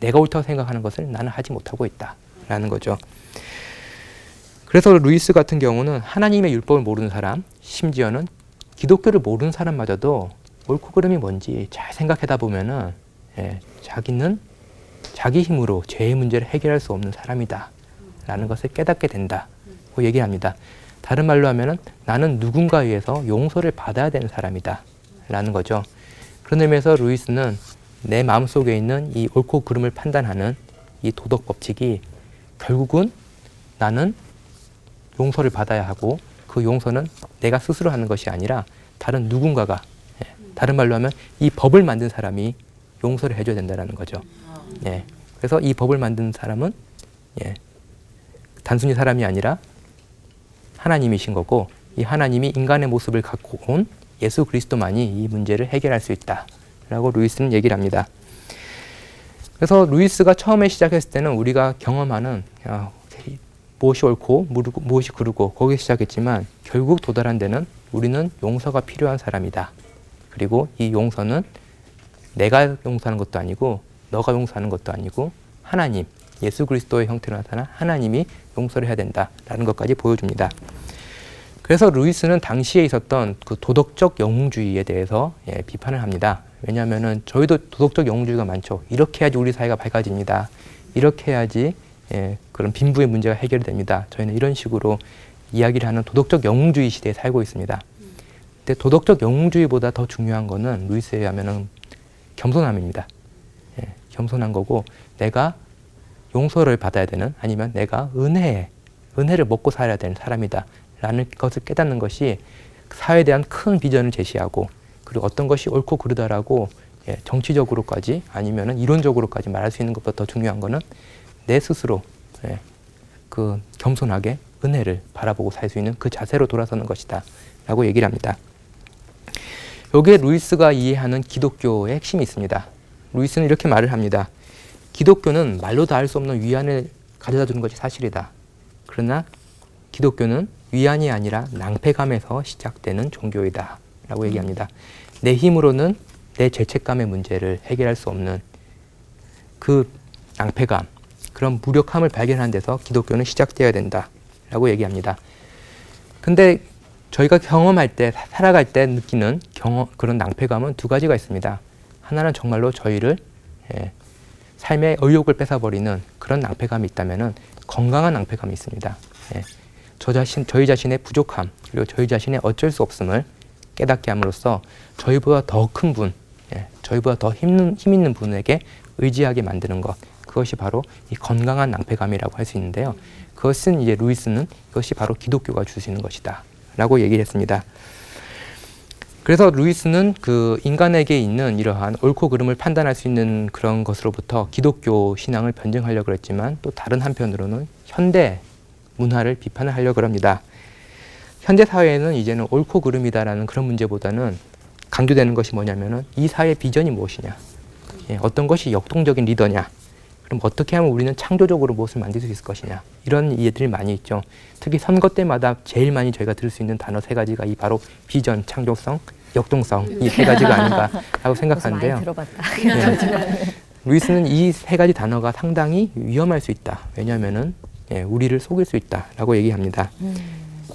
내가 옳다고 생각하는 것을 나는 하지 못하고 있다라는 거죠. 그래서 루이스 같은 경우는 하나님의 율법을 모르는 사람, 심지어는 기독교를 모르는 사람마저도 옳고 그름이 뭔지 잘 생각하다 보면은 자기는 자기 힘으로 죄의 문제를 해결할 수 없는 사람이다 라는 것을 깨닫게 된다고 얘기합니다. 다른 말로 하면은 나는 누군가에 의해서 용서를 받아야 되는 사람이다 라는 거죠. 그런 의미에서 루이스는 내 마음속에 있는 이 옳고 그름을 판단하는 이 도덕 법칙이 결국은 나는 용서를 받아야 하고 그 용서는 내가 스스로 하는 것이 아니라 다른 누군가가, 다른 말로 하면 이 법을 만든 사람이 용서를 해줘야 된다는 거죠. 그래서 이 법을 만든 사람은 단순히 사람이 아니라 하나님이신 거고 이 하나님이 인간의 모습을 갖고 온 예수 그리스도만이 이 문제를 해결할 수 있다라고 루이스는 얘기를 합니다. 그래서 루이스가 처음에 시작했을 때는 우리가 경험하는 무엇이 옳고 무엇이 그르고 거기에 시작했지만 결국 도달한 데는 우리는 용서가 필요한 사람이다. 그리고 이 용서는 내가 용서하는 것도 아니고 너가 용서하는 것도 아니고 하나님, 예수 그리스도의 형태로 나타난 하나님이 용서를 해야 된다라는 것까지 보여줍니다. 그래서 루이스는 당시에 있었던 그 도덕적 영웅주의에 대해서 비판을 합니다. 왜냐하면은 저희도 도덕적 영웅주의가 많죠. 이렇게 해야지 우리 사회가 밝아집니다. 이렇게 해야지 그런 빈부의 문제가 해결이 됩니다. 저희는 이런 식으로 이야기를 하는 도덕적 영웅주의 시대에 살고 있습니다. 근데 도덕적 영웅주의보다 더 중요한 거는 루이스에 의하면은 겸손함입니다. 겸손한 거고 내가 용서를 받아야 되는 아니면 내가 은혜를 먹고 살아야 되는 사람이다 라는 것을 깨닫는 것이 사회에 대한 큰 비전을 제시하고 그리고 어떤 것이 옳고 그르다라고 정치적으로까지 아니면 이론적으로까지 말할 수 있는 것보다 더 중요한 거는 내 스스로 그 겸손하게 은혜를 바라보고 살 수 있는 그 자세로 돌아서는 것이다 라고 얘기를 합니다. 여기에 루이스가 이해하는 기독교의 핵심이 있습니다. 루이스는 이렇게 말을 합니다. 기독교는 말로 다 할 수 없는 위안을 가져다 주는 것이 사실이다. 그러나 기독교는 위안이 아니라 낭패감에서 시작되는 종교이다 라고 얘기합니다. 내 힘으로는 내 죄책감의 문제를 해결할 수 없는 그 낭패감, 그런 무력함을 발견하는 데서 기독교는 시작되어야 된다 라고 얘기합니다. 근데 저희가 경험할 때, 살아갈 때 느끼는 그런 낭패감은 두 가지가 있습니다. 하나는 정말로 저희를 삶의 의욕을 뺏어버리는 그런 낭패감이 있다면은 건강한 낭패감이 있습니다. 저희 자신의 부족함 그리고 저희 자신의 어쩔 수 없음을 깨닫게 함으로써 저희보다 더 큰 분, 저희보다 더 힘 있는 분에게 의지하게 만드는 것, 그것이 바로 이 건강한 낭패감이라고 할 수 있는데요. 그것은 이제 루이스는 이것이 바로 기독교가 줄 수 있는 것이다 라고 얘기를 했습니다. 그래서 루이스는 그 인간에게 있는 이러한 옳고 그름을 판단할 수 있는 그런 것으로부터 기독교 신앙을 변증하려고 했지만 또 다른 한편으로는 현대 문화를 비판을 하려고 합니다. 현대 사회에는 이제는 옳고 그름이다라는 그런 문제보다는 강조되는 것이 뭐냐면은 이 사회의 비전이 무엇이냐, 어떤 것이 역동적인 리더냐, 그럼 어떻게 하면 우리는 창조적으로 무엇을 만들 수 있을 것이냐, 이런 이해들이 많이 있죠. 특히 선거 때마다 제일 많이 저희가 들을 수 있는 단어 세 가지가 이 바로 비전, 창조성, 역동성 이 세 가지가 아닌가라고 생각하는데요. 많이 들어봤다. 루이스는 이 세 가지 단어가 상당히 위험할 수 있다. 왜냐하면은 우리를 속일 수 있다라고 얘기합니다.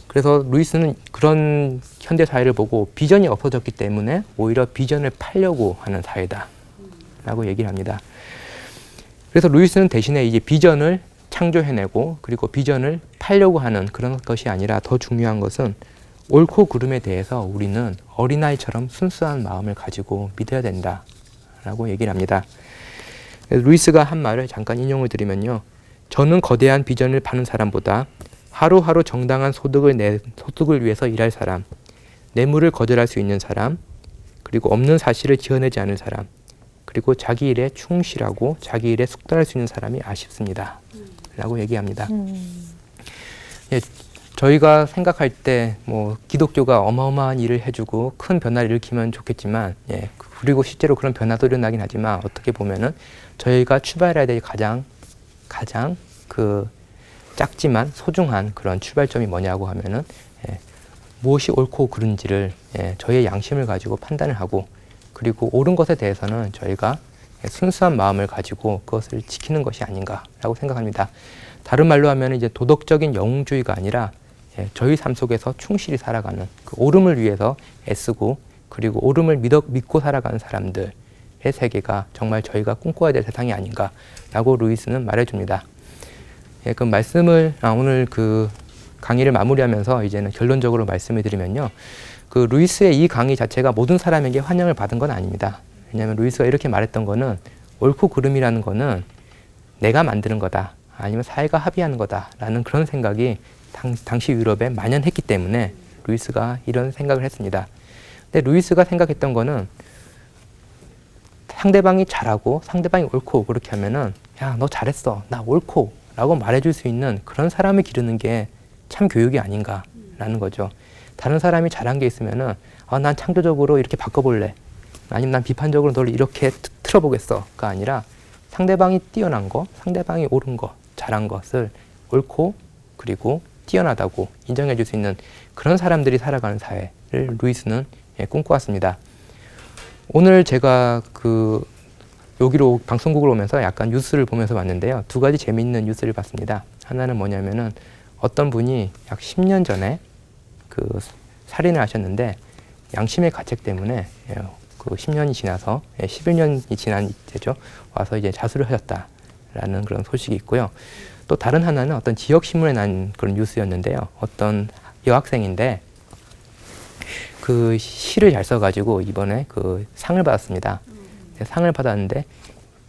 그래서 루이스는 그런 현대 사회를 보고 비전이 없어졌기 때문에 오히려 비전을 팔려고 하는 사회다라고 얘기를 합니다. 그래서 루이스는 대신에 이제 비전을 창조해내고 그리고 비전을 팔려고 하는 그런 것이 아니라 더 중요한 것은 옳고 그름에 대해서 우리는 어린아이처럼 순수한 마음을 가지고 믿어야 된다라고 얘기를 합니다. 루이스가 한 말을 잠깐 인용을 드리면요. 저는 거대한 비전을 파는 사람보다 하루하루 정당한 소득을 위해서 일할 사람, 뇌물을 거절할 수 있는 사람, 그리고 없는 사실을 지어내지 않은 사람, 그리고 자기 일에 충실하고 자기 일에 숙달할 수 있는 사람이 아쉽습니다. 라고 얘기합니다. 예, 저희가 생각할 때 뭐 기독교가 어마어마한 일을 해주고 큰 변화를 일으키면 좋겠지만, 예, 그리고 실제로 그런 변화도 일어나긴 하지만 어떻게 보면은 저희가 출발해야 될 가장 그 작지만 소중한 그런 출발점이 뭐냐고 하면은, 예, 무엇이 옳고 그른지를, 예, 저희의 양심을 가지고 판단을 하고, 그리고 옳은 것에 대해서는 저희가 순수한 마음을 가지고 그것을 지키는 것이 아닌가라고 생각합니다. 다른 말로 하면 이제 도덕적인 영웅주의가 아니라, 예, 저희 삶 속에서 충실히 살아가는 그 옳음을 위해서 애쓰고, 그리고 옳음을 믿고 살아가는 사람들의 세계가 정말 저희가 꿈꿔야 될 세상이 아닌가라고 루이스는 말해줍니다. 예, 그 말씀을 오늘 그 강의를 마무리하면서 이제는 결론적으로 말씀을 드리면요, 그 루이스의 이 강의 자체가 모든 사람에게 환영을 받은 건 아닙니다. 왜냐하면 루이스가 이렇게 말했던 거는 옳고 그름이라는 거는 내가 만드는 거다, 아니면 사회가 합의하는 거다라는 그런 생각이 당시 유럽에 만연했기 때문에 루이스가 이런 생각을 했습니다. 근데 루이스가 생각했던 거는 상대방이 잘하고 상대방이 옳고 그렇게 하면은, 야, 너 잘했어, 나 옳고 라고 말해줄 수 있는 그런 사람을 기르는 게 참 교육이 아닌가라는 거죠. 다른 사람이 잘한 게 있으면은, 난 창조적으로 이렇게 바꿔볼래, 아니면 난 비판적으로 너를 이렇게 틀어보겠어가 아니라, 상대방이 뛰어난 거, 상대방이 옳은 거, 잘한 것을 옳고 그리고 뛰어나다고 인정해 줄 수 있는 그런 사람들이 살아가는 사회를 루이스는, 예, 꿈꿔왔습니다. 오늘 제가 그 여기로 방송국을 오면서 약간 뉴스를 보면서 봤는데요, 두 가지 재미있는 뉴스를 봤습니다. 하나는 뭐냐면은, 어떤 분이 약 10년 전에 그 살인을 하셨는데 양심의 가책 때문에, 예, 그 10년이 지나서, 예, 11년이 지난 이때죠, 와서 이제 자수를 하셨다라는 그런 소식이 있고요. 또 다른 하나는 어떤 지역 신문에 난 그런 뉴스였는데요, 어떤 여학생인데 그 시를 잘 써가지고 이번에 그 상을 받았습니다. 상을 받았는데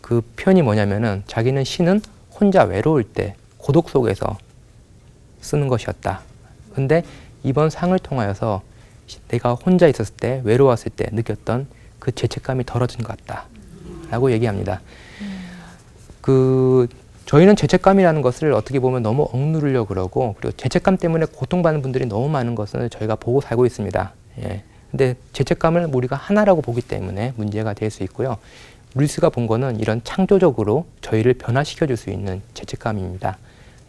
그 표현이 뭐냐면은, 자기는 시는 혼자 외로울 때 고독 속에서 쓰는 것이었다. 근데 이번 상을 통하여서 내가 혼자 있었을 때, 외로웠을 때 느꼈던 그 죄책감이 덜어진 것 같다 라고 얘기합니다. 저희는 죄책감이라는 것을 어떻게 보면 너무 억누르려고 그러고, 그리고 죄책감 때문에 고통받는 분들이 너무 많은 것을 저희가 보고 살고 있습니다. 예. 근데 죄책감을 우리가 하나라고 보기 때문에 문제가 될 수 있고요. 루이스가 본 거는 이런 창조적으로 저희를 변화시켜 줄 수 있는 죄책감입니다.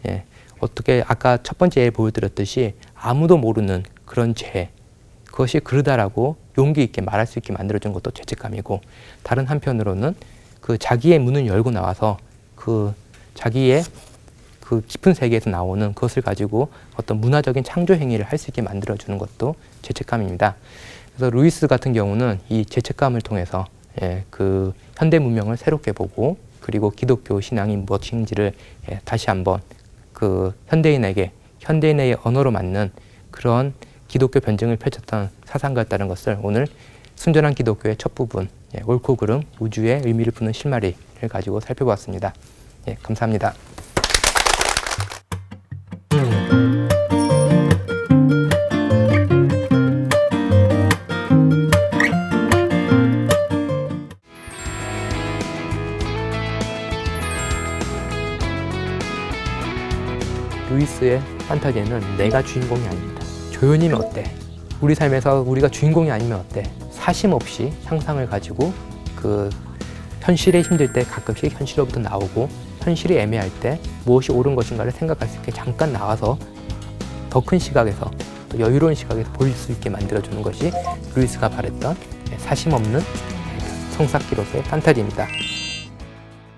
예. 어떻게 아까 첫 번째 예를 보여드렸듯이 아무도 모르는 그런 죄, 그것이 그러다라고 용기 있게 말할 수 있게 만들어준 것도 죄책감이고, 다른 한편으로는 그 자기의 문을 열고 나와서 그 자기의 그 깊은 세계에서 나오는 그것을 가지고 어떤 문화적인 창조 행위를 할 수 있게 만들어주는 것도 죄책감입니다. 그래서 루이스 같은 경우는 이 죄책감을 통해서, 예, 그 현대 문명을 새롭게 보고, 그리고 기독교 신앙이 무엇인지를, 예, 다시 한번 그 현대인의 언어로 맞는 그런 기독교 변증을 펼쳤던 사상가였다는 것을 오늘 순전한 기독교의 첫 부분, 예, 옳고 그름, 우주의 의미를 푸는 실마리를 가지고 살펴보았습니다. 예, 감사합니다. 루이스의 판타지에는 내가 주인공이 아닙니다. 조연이면 어때? 우리 삶에서 우리가 주인공이 아니면 어때? 사심 없이 상상을 가지고 그 현실에 힘들 때 가끔씩 현실로부터 나오고, 현실이 애매할 때 무엇이 옳은 것인가를 생각할 수 있게 잠깐 나와서 더 큰 시각에서, 또 여유로운 시각에서 볼 수 있게 만들어주는 것이 루이스가 바랬던 사심 없는 성사기로서의 판타지입니다.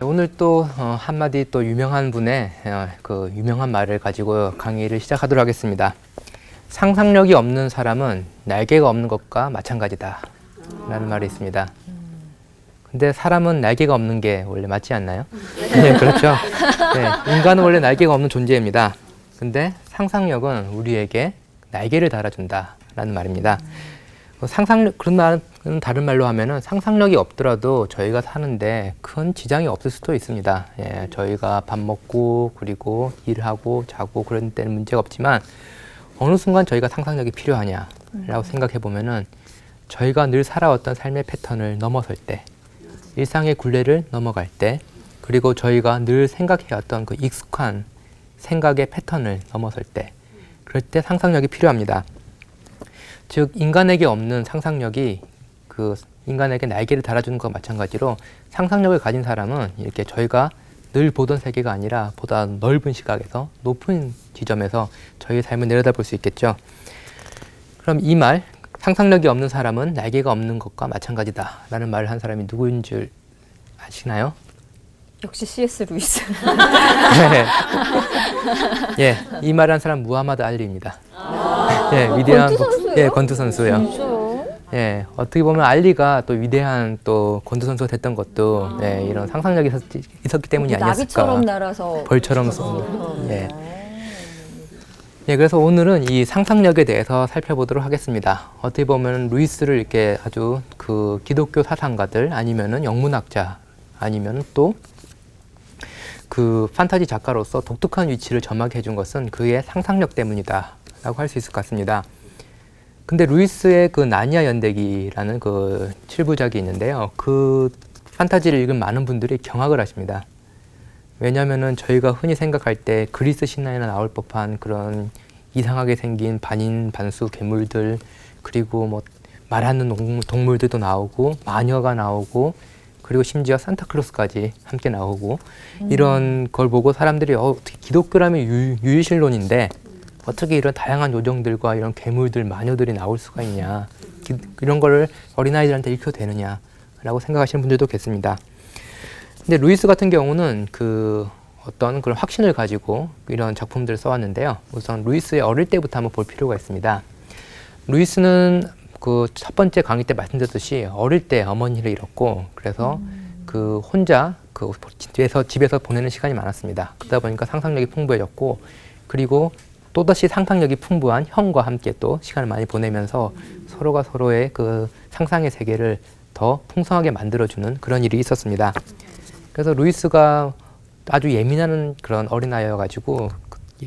오늘 또 한마디 또 유명한 분의 그 유명한 말을 가지고 강의를 시작하도록 하겠습니다. 상상력이 없는 사람은 날개가 없는 것과 마찬가지다 라는 말이 있습니다. 근데 사람은 날개가 없는 게 원래 맞지 않나요? 네, 그렇죠. 네, 인간은 원래 날개가 없는 존재입니다. 근데 상상력은 우리에게 날개를 달아준다라는 말입니다. 그런 말은 다른 말로 하면은, 상상력이 없더라도 저희가 사는데 큰 지장이 없을 수도 있습니다. 예, 저희가 밥 먹고 그리고 일하고 자고 그런 때는 문제가 없지만, 어느 순간 저희가 상상력이 필요하냐라고 생각해 보면은, 저희가 늘 살아왔던 삶의 패턴을 넘어설 때, 일상의 굴레를 넘어갈 때, 그리고 저희가 늘 생각해왔던 그 익숙한 생각의 패턴을 넘어설 때, 그럴 때 상상력이 필요합니다. 즉 인간에게 없는 상상력이 그 인간에게 날개를 달아주는 것과 마찬가지로 상상력을 가진 사람은 이렇게 저희가 늘 보던 세계가 아니라 보다 넓은 시각에서 높은 지점에서 저희의 삶을 내려다볼 수 있겠죠. 그럼 이 말, 상상력이 없는 사람은 날개가 없는 것과 마찬가지다 라는 말을 한 사람이 누구인 줄 아시나요? 역시 C.S. 루이스. 네. 예, 이 말을 한 사람 무하마드 알리입니다. 예, 위대한 권투 선수예요? 예, 권투 선수요. 진짜요? 예, 어떻게 보면 알리가 또 위대한 또 권투 선수가 됐던 것도 예, 이런 상상력이 있었기 때문이 아니었을까. 나비처럼 날아서 벌처럼 쏘는. 예. 예, 그래서 오늘은 이 상상력에 대해서 살펴보도록 하겠습니다. 어떻게 보면 루이스를 이렇게 아주 그 기독교 사상가들 아니면은 영문학자 아니면 또 그 판타지 작가로서 독특한 위치를 점하게 해준 것은 그의 상상력 때문이다 라고 할 수 있을 것 같습니다. 근데 루이스의 그 나니아 연대기라는 그 7부작이 있는데요. 그 판타지를 읽은 많은 분들이 경악을 하십니다. 왜냐면은 저희가 흔히 생각할 때 그리스 신화에나 나올 법한 그런 이상하게 생긴 반인 반수 괴물들, 그리고 뭐 말하는 동물들도 나오고 마녀가 나오고 그리고 심지어 산타클로스까지 함께 나오고 이런 걸 보고 사람들이 어떻게 기독교라면 유일신론인데 어떻게 이런 다양한 요정들과 이런 괴물들, 마녀들이 나올 수가 있냐, 이런 거를 어린아이들한테 읽혀도 되느냐라고 생각하시는 분들도 계십니다. 근데 루이스 같은 경우는 그 어떤 그런 확신을 가지고 이런 작품들을 써왔는데요. 우선 루이스의 어릴 때부터 한번 볼 필요가 있습니다. 루이스는 그 첫 번째 강의 때 말씀드렸듯이 어릴 때 어머니를 잃었고, 그래서 그 혼자 그 집에서 보내는 시간이 많았습니다. 그러다 보니까 상상력이 풍부해졌고, 그리고 또다시 상상력이 풍부한 형과 함께 또 시간을 많이 보내면서 서로가 서로의 그 상상의 세계를 더 풍성하게 만들어주는 그런 일이 있었습니다. 그래서 루이스가 아주 예민한 그런 어린아이여가지고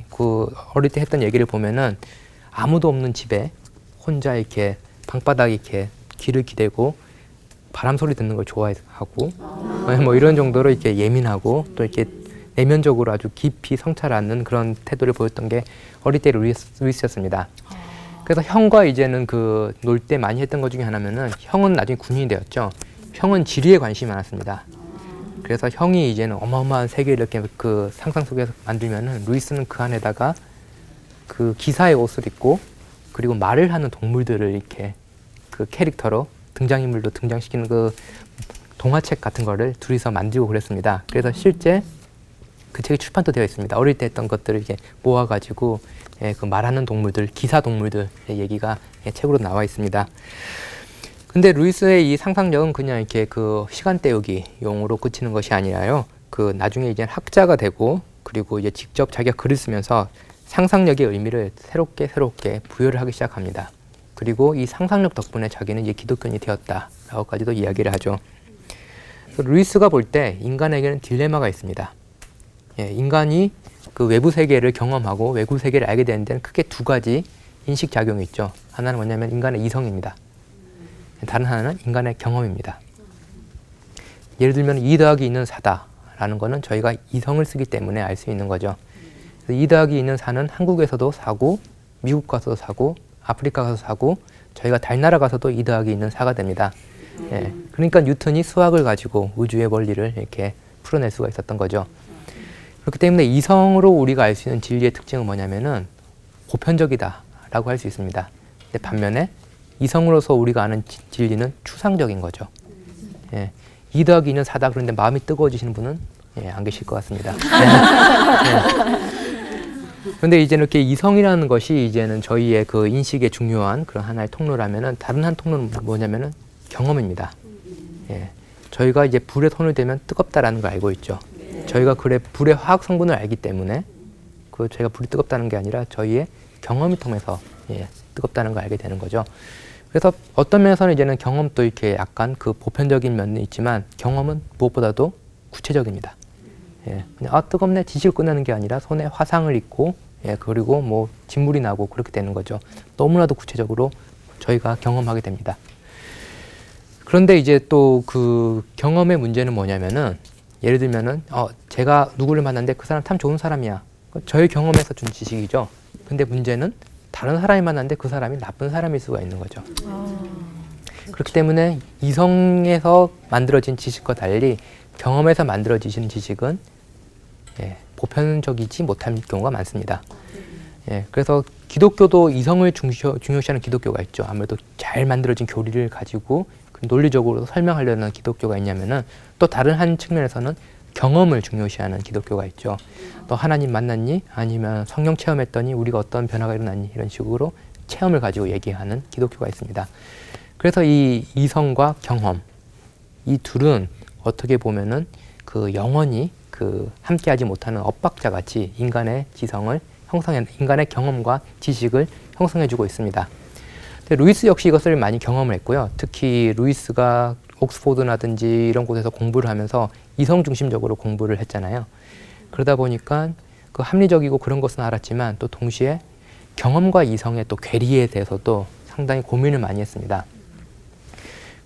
그 어릴 때 했던 얘기를 보면은 아무도 없는 집에 혼자 이렇게 방바닥에 이렇게 귀를 기대고 바람 소리 듣는 걸 좋아하고 뭐 이런 정도로 이렇게 예민하고 또 이렇게 내면적으로 아주 깊이 성찰하는 그런 태도를 보였던 게 어릴 때 루이스였습니다. 그래서 형과 이제는 그 놀 때 많이 했던 것 중에 하나면은 형은 나중에 군인이 되었죠. 형은 지리에 관심이 많았습니다. 그래서 형이 이제는 어마어마한 세계를 이렇게 그 상상 속에서 만들면은 루이스는 그 안에다가 그 기사의 옷을 입고 그리고 말을 하는 동물들을 이렇게 그 캐릭터로 등장인물로 등장시키는 그 동화책 같은 거를 둘이서 만들고 그랬습니다. 그래서 실제 그 책이 출판도 되어 있습니다. 어릴 때 했던 것들을 이렇게 모아가지고 예, 그 말하는 동물들, 기사 동물들의 얘기가 예, 책으로 나와 있습니다. 근데 루이스의 이 상상력은 그냥 이렇게 그 시간 때우기 용으로 그치는 것이 아니라요. 그 나중에 이제 학자가 되고 그리고 이제 직접 자기가 글을 쓰면서 상상력의 의미를 새롭게 부여를 하기 시작합니다. 그리고 이 상상력 덕분에 자기는 이제 기독교인이 되었다라고까지도 이야기를 하죠. 루이스가 볼 때 인간에게는 딜레마가 있습니다. 예, 인간이 그 외부 세계를 경험하고 외부 세계를 알게 되는 데는 크게 두 가지 인식 작용이 있죠. 하나는 뭐냐면 인간의 이성입니다. 다른 하나는 인간의 경험입니다. 예를 들면 2 더하기 2는 4다라는 거는 저희가 이성을 쓰기 때문에 알 수 있는 거죠. 2 더하기 2는 4는 한국에서도 사고 미국 가서도 사고 아프리카 가서 사고 저희가 달나라 가서도 2 더하기 2는 4가 됩니다. 예, 그러니까 뉴턴이 수학을 가지고 우주의 원리를 이렇게 풀어낼 수가 있었던 거죠. 그렇기 때문에 이성으로 우리가 알 수 있는 진리의 특징은 뭐냐면은 보편적이다라고 할 수 있습니다. 근데 반면에 이성으로서 우리가 아는 진리는 추상적인 거죠. 예, 2 더하기 2는 4다 그런데 마음이 뜨거워지시는 분은 예, 안 계실 것 같습니다. 그런데 이제 이렇게 이성이라는 것이 이제는 저희의 그 인식의 중요한 그런 하나의 통로라면은 다른 한 통로는 뭐냐면은 경험입니다. 예, 저희가 이제 불에 손을 대면 뜨겁다라는 걸 알고 있죠. 저희가 불의 화학 성분을 알기 때문에 그 저희가 불이 뜨겁다는 게 아니라 저희의 경험을 통해서 예, 뜨겁다는 걸 알게 되는 거죠. 그래서 어떤 면에서는 이제는 경험도 이렇게 약간 그 보편적인 면이 있지만 경험은 무엇보다도 구체적입니다. 예, 그냥 아 뜨겁네 지시로 끝나는 게 아니라 손에 화상을 입고 예, 그리고 뭐 진물이 나고 그렇게 되는 거죠. 너무나도 구체적으로 저희가 경험하게 됩니다. 그런데 이제 또 그 경험의 문제는 뭐냐면은 예를 들면은 제가 누구를 만났는데 그 사람 참 좋은 사람이야. 저의 경험에서 준 지식이죠. 근데 문제는 다른 사람이 만났는데 그 사람이 나쁜 사람일 수가 있는 거죠. 그렇기 때문에 이성에서 만들어진 지식과 달리 경험에서 만들어지신 지식은 보편적이지 못한 경우가 많습니다. 그래서 기독교도 이성을 중요시하는 기독교가 있죠. 아무래도 잘 만들어진 교리를 가지고 논리적으로 설명하려는 기독교가 있냐면은 또 다른 한 측면에서는 경험을 중요시하는 기독교가 있죠. 너 하나님 만났니? 아니면 성령 체험했더니 우리가 어떤 변화가 일어났니? 이런 식으로 체험을 가지고 얘기하는 기독교가 있습니다. 그래서 이 이성과 경험, 이 둘은 어떻게 보면은 그 영원히 그 함께하지 못하는 엇박자 같이 인간의 지성을 인간의 경험과 지식을 형성해주고 있습니다. 근데 루이스 역시 이것을 많이 경험을 했고요. 특히 루이스가 옥스포드나든지 이런 곳에서 공부를 하면서 이성 중심적으로 공부를 했잖아요. 그러다 보니까 그 합리적이고 그런 것은 알았지만 또 동시에 경험과 이성의 또 괴리에 대해서도 상당히 고민을 많이 했습니다.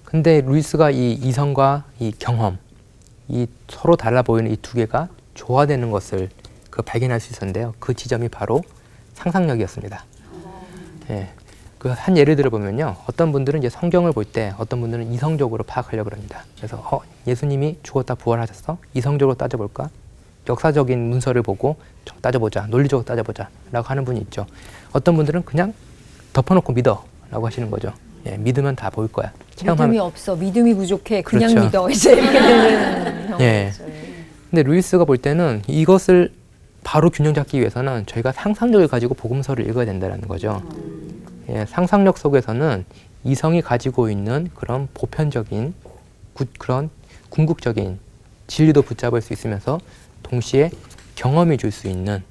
근데 루이스가 이 이성과 이 경험, 이 서로 달라 보이는 이 두 개가 조화되는 것을 발견할 수 있었는데요. 그 지점이 바로 상상력이었습니다. 그 한 예를 들어보면요. 어떤 분들은 이제 성경을 볼 때 어떤 분들은 이성적으로 파악하려고 합니다. 그래서 예수님이 죽었다 부활하셨어? 이성적으로 따져볼까? 역사적인 문서를 보고 따져보자. 논리적으로 따져보자. 라고 하는 분이 있죠. 어떤 분들은 그냥 덮어놓고 믿어. 라고 하시는 거죠. 믿으면 다 보일 거야. 믿음이 없어. 믿음이 부족해. 그냥 그렇죠. 믿어. 이제 이렇게 되는 경우죠. 근데 루이스가 볼 때는 이것을 바로 균형 잡기 위해서는 저희가 상상력을 가지고 복음서를 읽어야 된다는 거죠. 상상력 속에서는 이성이 가지고 있는 그런 보편적인 그런 궁극적인 진리도 붙잡을 수 있으면서 동시에 경험이 줄 수 있는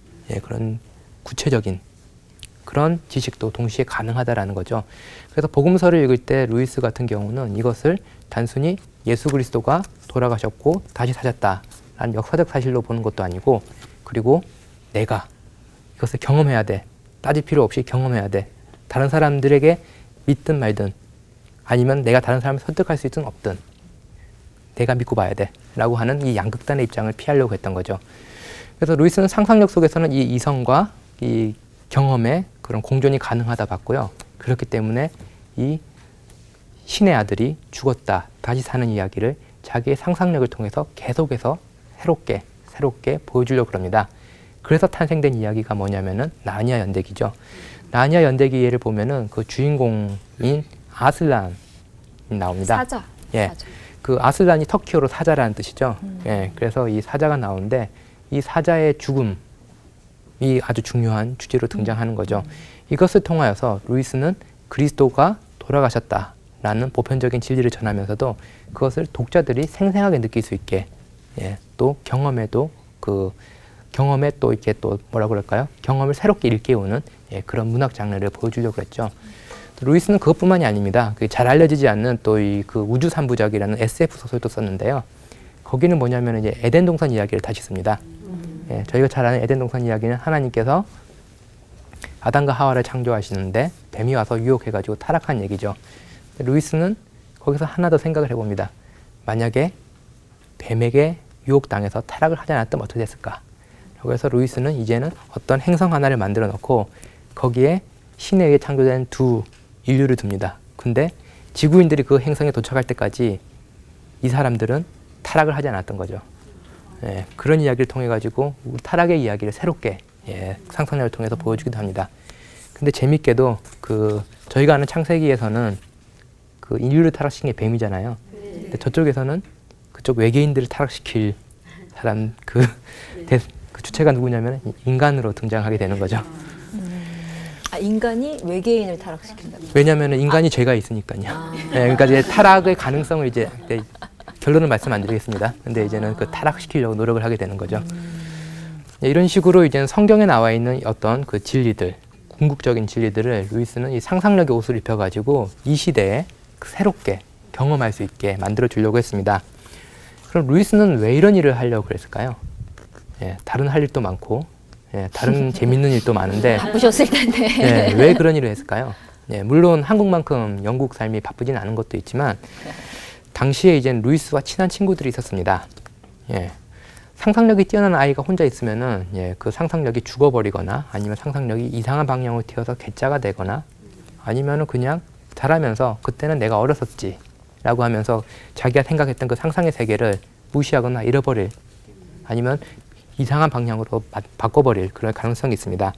그런 구체적인 그런 지식도 동시에 가능하다라는 거죠. 그래서 복음서를 읽을 때 루이스 같은 경우는 이것을 단순히 예수 그리스도가 돌아가셨고 다시 사셨다라는 역사적 사실로 보는 것도 아니고, 그리고 내가 이것을 경험해야 돼. 따질 필요 없이 경험해야 돼. 다른 사람들에게 믿든 말든 아니면 내가 다른 사람을 설득할 수 있든 없든 내가 믿고 봐야 돼 라고 하는 이 양극단의 입장을 피하려고 했던 거죠. 그래서 루이스는 상상력 속에서는 이 이성과 이 경험의 그런 공존이 가능하다 봤고요. 그렇기 때문에 이 신의 아들이 죽었다 다시 사는 이야기를 자기의 상상력을 통해서 계속해서 새롭게 보여주려고 합니다. 그래서 탄생된 이야기가 뭐냐면은 나니아 연대기죠. 나니아 연대기 예를 보면은 그 주인공인 아슬란이 나옵니다. 사자. 사자. 그 아슬란이 터키어로 사자라는 뜻이죠. 그래서 이 사자가 나오는데 이 사자의 죽음이 아주 중요한 주제로 등장하는 거죠. 이것을 통하여서 루이스는 그리스도가 돌아가셨다라는 보편적인 진리를 전하면서도 그것을 독자들이 생생하게 느낄 수 있게, 또 경험에 또 이렇게 또 뭐라 그럴까요? 경험을 새롭게 일깨우는 그런 문학 장르를 보여주려고 했죠. 루이스는 그것뿐만이 아닙니다. 잘 알려지지 않는 또 그 우주 삼부작이라는 SF 소설도 썼는데요. 거기는 뭐냐면 이제 에덴 동산 이야기를 다시 씁니다. 저희가 잘 아는 에덴 동산 이야기는 하나님께서 아담과 하와를 창조하시는데 뱀이 와서 유혹해가지고 타락한 얘기죠. 루이스는 거기서 하나 더 생각을 해봅니다. 만약에 뱀에게 유혹당해서 타락을 하지 않았다면 어떻게 됐을까? 그래서 루이스는 이제는 어떤 행성 하나를 만들어 놓고 거기에 신에 의해 창조된 두 인류를 둡니다. 근데 지구인들이 그 행성에 도착할 때까지 이 사람들은 타락을 하지 않았던 거죠. 그런 이야기를 통해 가지고 타락의 이야기를 새롭게 상상력을 통해서 보여주기도 합니다. 근데 재밌게도 저희가 아는 창세기에서는 그 인류를 타락시킨 게 뱀이잖아요. 근데 저쪽에서는 그쪽 외계인들을 타락시킬 사람 그 주체가 누구냐면 인간으로 등장하게 되는 거죠. 인간이 외계인을 타락시킨다. 왜냐하면 인간이 죄가 있으니까요. 그러니까 이제 타락의 가능성을 이제 결론은 말씀 안 드리겠습니다. 근데 이제는 그 타락시키려고 노력을 하게 되는 거죠. 이런 식으로 이제는 성경에 나와 있는 어떤 그 진리들, 궁극적인 진리들을 루이스는 이 상상력의 옷을 입혀가지고 이 시대에 새롭게 경험할 수 있게 만들어 주려고 했습니다. 그럼 루이스는 왜 이런 일을 하려고 그랬을까요? 다른 할 일도 많고, 다른 재밌는 일도 많은데 바쁘셨을 텐데. 왜 그런 일을 했을까요? 물론 한국만큼 영국 삶이 바쁘진 않은 것도 있지만 당시에 이제 루이스와 친한 친구들이 있었습니다. 예. 상상력이 뛰어난 아이가 혼자 있으면은 예, 그 상상력이 죽어버리거나 아니면 상상력이 이상한 방향으로 튀어서 괴짜가 되거나 아니면은 그냥 자라면서 그때는 내가 어렸었지 라고 하면서 자기가 생각했던 그 상상의 세계를 무시하거나 잃어버릴 아니면 이상한 방향으로 바꿔버릴 그런 가능성이 있습니다.